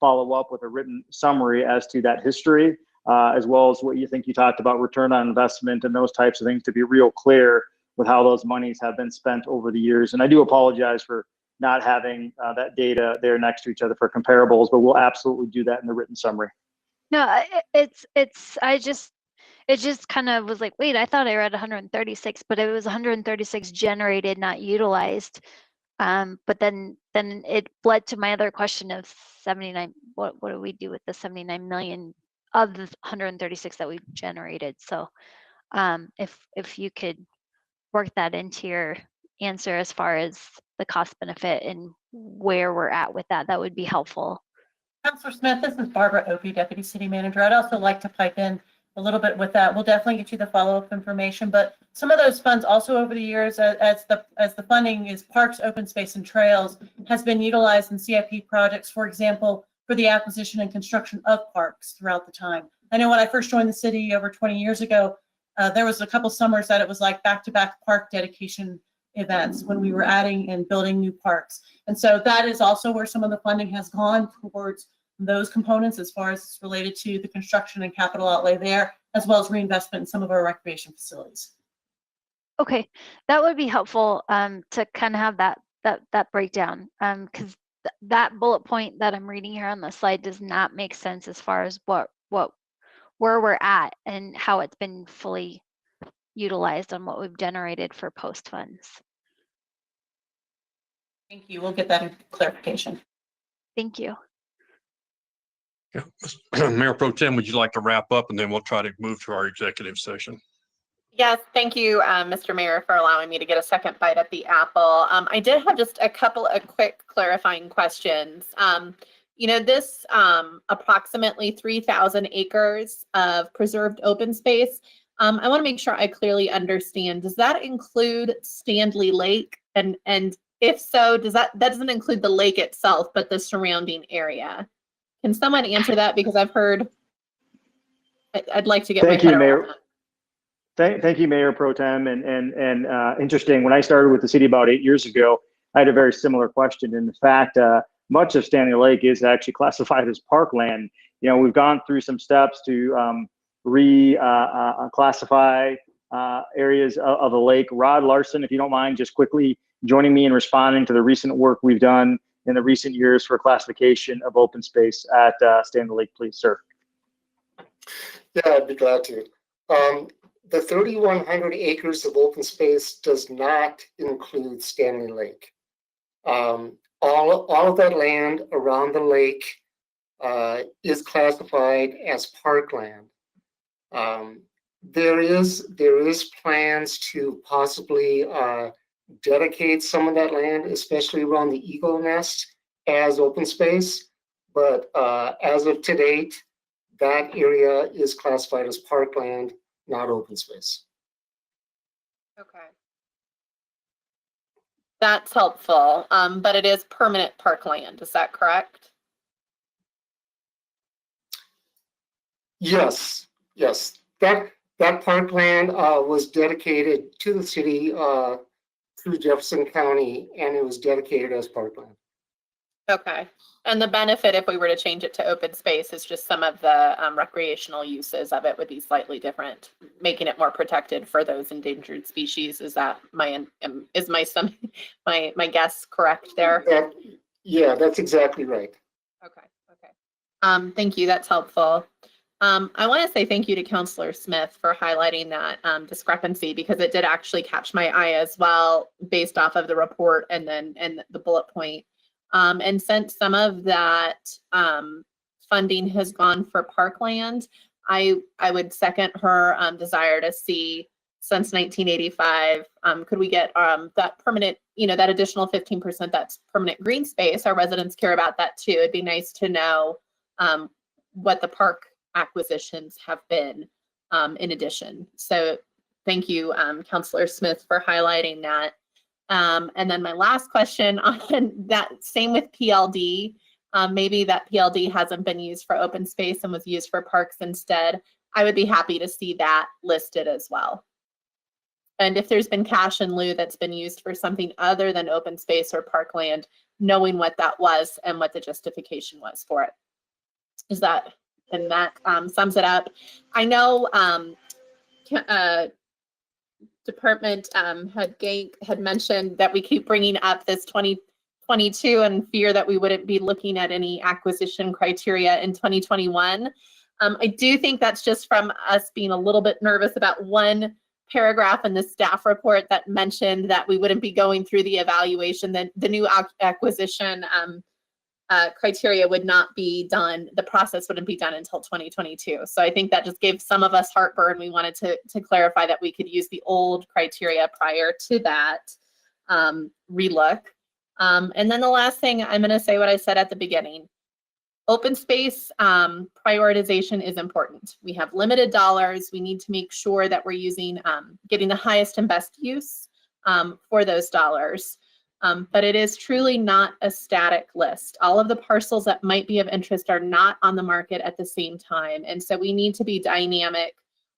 follow up with a written summary as to that history, as well as what you talked about return on investment and those types of things, to be real clear with how those monies have been spent over the years. And I do apologize for not having that data there next to each other for comparables, but we'll absolutely do that in the written summary. No, it just kind of was like, wait, I thought I read 136, but it was 136 generated, not utilized. But then it led to my other question of 79. What do we do with the 79 million of the 136 that we've generated? So if you could work that into your answer as far as the cost benefit and where we're at with that, that would be helpful. Councilor Smith, this is Barbara Opie, Deputy City Manager. I'd also like to pipe in a little bit with that. We'll definitely get you the follow-up information, but some of those funds also over the years, as the funding is parks, open space, and trails, has been utilized in CIP projects, for example, for the acquisition and construction of parks throughout the time. I know when I first joined the city over 20 years ago, there was a couple summers that it was like back-to-back park dedication events when we were adding and building new parks. And so that is also where some of the funding has gone towards those components as far as it's related to the construction and capital outlay there, as well as reinvestment in some of our recreation facilities. Okay, that would be helpful to kind of have that breakdown, because that bullet point that I'm reading here on the slide does not make sense as far as where we're at and how it's been fully utilized on what we've generated for post funds. Thank you. We'll get that in clarification. Thank you. Yeah. Mayor Pro Tem, would you like to wrap up and then we'll try to move to our executive session? Yes, thank you, Mr. Mayor, for allowing me to get a second bite at the apple. I did have just a couple of quick clarifying questions. This approximately 3,000 acres of preserved open space, I want to make sure I clearly understand. Does that include Stanley Lake? And if so, that doesn't include the lake itself, but the surrounding area? Can someone answer that? Because I've heard, I'd like to get Thank my you, head Mayor. around that. Thank you, Mayor Pro Tem. And interesting, when I started with the city about 8 years ago, I had a very similar question. And in fact, much of Stanley Lake is actually classified as parkland. We've gone through some steps to classify areas of the lake. Rod Larson, if you don't mind, just quickly joining me in responding to the recent work we've done in the recent years for classification of open space at Stanley Lake, please, sir. Yeah, I'd be glad to. The 3,100 acres of open space does not include Stanley Lake. All of that land around the lake is classified as parkland. There is plans to possibly dedicate some of that land, especially around the Eagle Nest, as open space. But as of to date, that area is classified as parkland, not open space. Okay. That's helpful, but it is permanent parkland, is that correct? Yes. That parkland was dedicated to the city through Jefferson County, and it was dedicated as parkland. Okay. And the benefit, if we were to change it to open space, is just some of the recreational uses of it would be slightly different, making it more protected for those endangered species. Is that my guess correct there? Yeah, that's exactly right. Okay. Thank you. That's helpful. I want to say thank you to Councilor Smith for highlighting that discrepancy, because it did actually catch my eye as well, based off of the report and the bullet point. And since some of that funding has gone for parkland, I would second her desire to see, since 1985, could we get that permanent, that additional 15% that's permanent green space? Our residents care about that too. It'd be nice to know what the park acquisitions have been in addition. So thank you, Councilor Smith, for highlighting that. And then my last question on that, same with PLD, maybe that PLD hasn't been used for open space and was used for parks instead. I would be happy to see that listed as well. And if there's been cash in lieu that's been used for something other than open space or parkland, knowing what that was and what the justification was for it. Is that, and that sums it up. I know Department Head Gank had mentioned that we keep bringing up this 2022 and fear that we wouldn't be looking at any acquisition criteria in 2021. I do think that's just from us being a little bit nervous about one paragraph in the staff report that mentioned that we wouldn't be going through the evaluation, that the new acquisition criteria would not be done, the process wouldn't be done until 2022. So I think that just gave some of us heartburn. We wanted to clarify that we could use the old criteria prior to that relook. And then the last thing, I'm going to say what I said at the beginning. Open space prioritization is important. We have limited dollars. We need to make sure that we're using, getting the highest and best use for those dollars. But it is truly not a static list. All of the parcels that might be of interest are not on the market at the same time. And so we need to be dynamic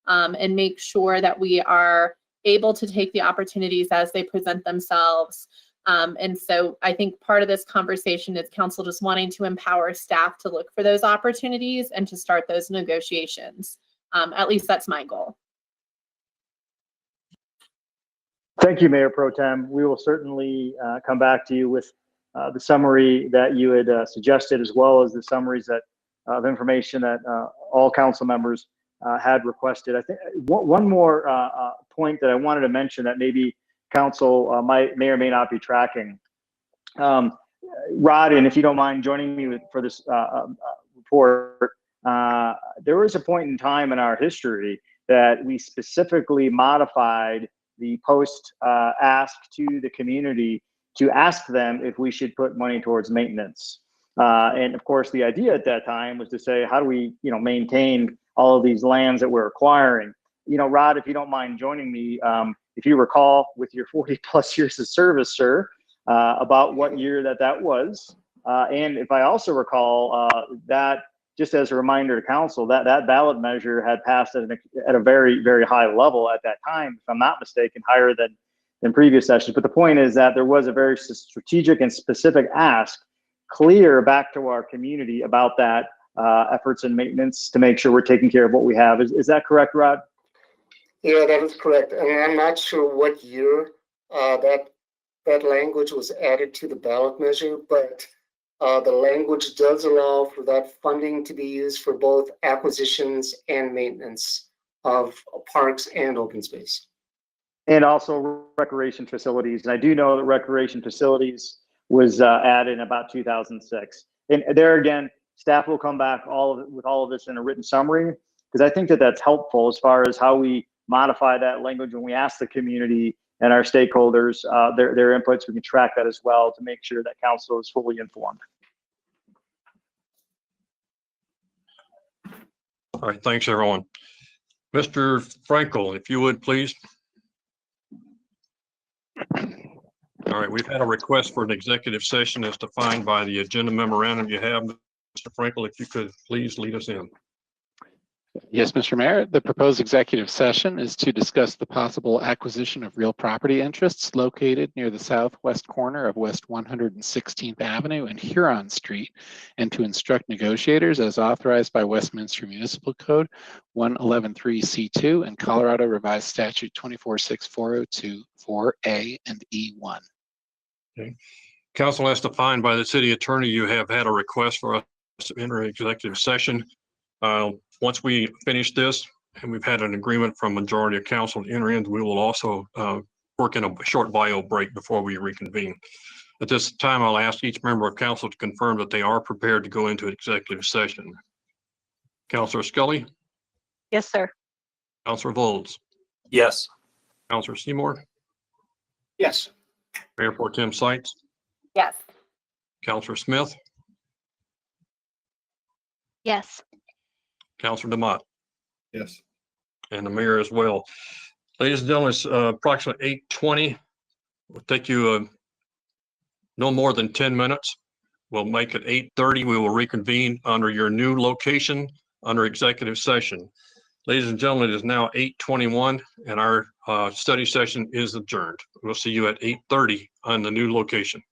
and make sure that we are able to take the opportunities as they present themselves. And so I think part of this conversation is council just wanting to empower staff to look for those opportunities and to start those negotiations. At least that's my goal. Thank you, Mayor Pro Tem. We will certainly come back to you with the summary that you had suggested, as well as the summaries that of information that all council members had requested. I think one more point that I wanted to mention that maybe council may or may not be tracking. Rod, and if you don't mind joining me for this report, there was a point in time in our history that we specifically modified the post ask to the community to ask them if we should put money towards maintenance. And of course, the idea at that time was to say, how do we, maintain all of these lands that we're acquiring? Rod, if you don't mind joining me, if you recall with your 40 plus years of service, sir, about what year that was. And if I also recall that, just as a reminder to council, that ballot measure had passed at a very, very high level at that time, if I'm not mistaken, higher than previous sessions. But the point is that there was a very strategic and specific ask, clear back to our community about that efforts and maintenance to make sure we're taking care of what we have. Is that correct, Rod? Yeah, that is correct. And I'm not sure what year that language was added to the ballot measure, but the language does allow for that funding to be used for both acquisitions and maintenance of parks and open space. And also recreation facilities. And I do know that recreation facilities was added in about 2006. And there again, staff will come back with all of this in a written summary, because I think that that's helpful as far as how we modify that language when we ask the community and our stakeholders their inputs. We can track that as well to make sure that council is fully informed. All right, thanks everyone. Mr. Frankel, if you would please. All right, we've had a request for an executive session as defined by the agenda memorandum you have. Mr. Frankel, if you could please lead us in. Yes, Mr. Mayor, the proposed executive session is to discuss the possible acquisition of real property interests located near the southwest corner of West 116th Avenue and Huron Street, and to instruct negotiators as authorized by Westminster Municipal Code 1113C2 and Colorado Revised Statute 246402 4A and E1. Okay. Council, as defined by the city attorney, you have had a request for us to enter executive session. Once we finish this, and we've had an agreement from majority of council to enter in, we will also work in a short bio break before we reconvene. At this time, I'll ask each member of council to confirm that they are prepared to go into executive session. Councilor Scully? Yes, sir. Councilor Volz? Yes. Councilor Seymour? Yes. Mayor Pro Tem Sights? Yes. Councilor Smith? Yes. Councilor DeMott? Yes. And the mayor as well. Ladies and gentlemen, it's approximately 8:20. We'll take you no more than 10 minutes. We'll make it 8:30. We will reconvene under your new location under executive session. Ladies and gentlemen, it is now 8:21 and our study session is adjourned. We'll see you at 8:30 on the new location.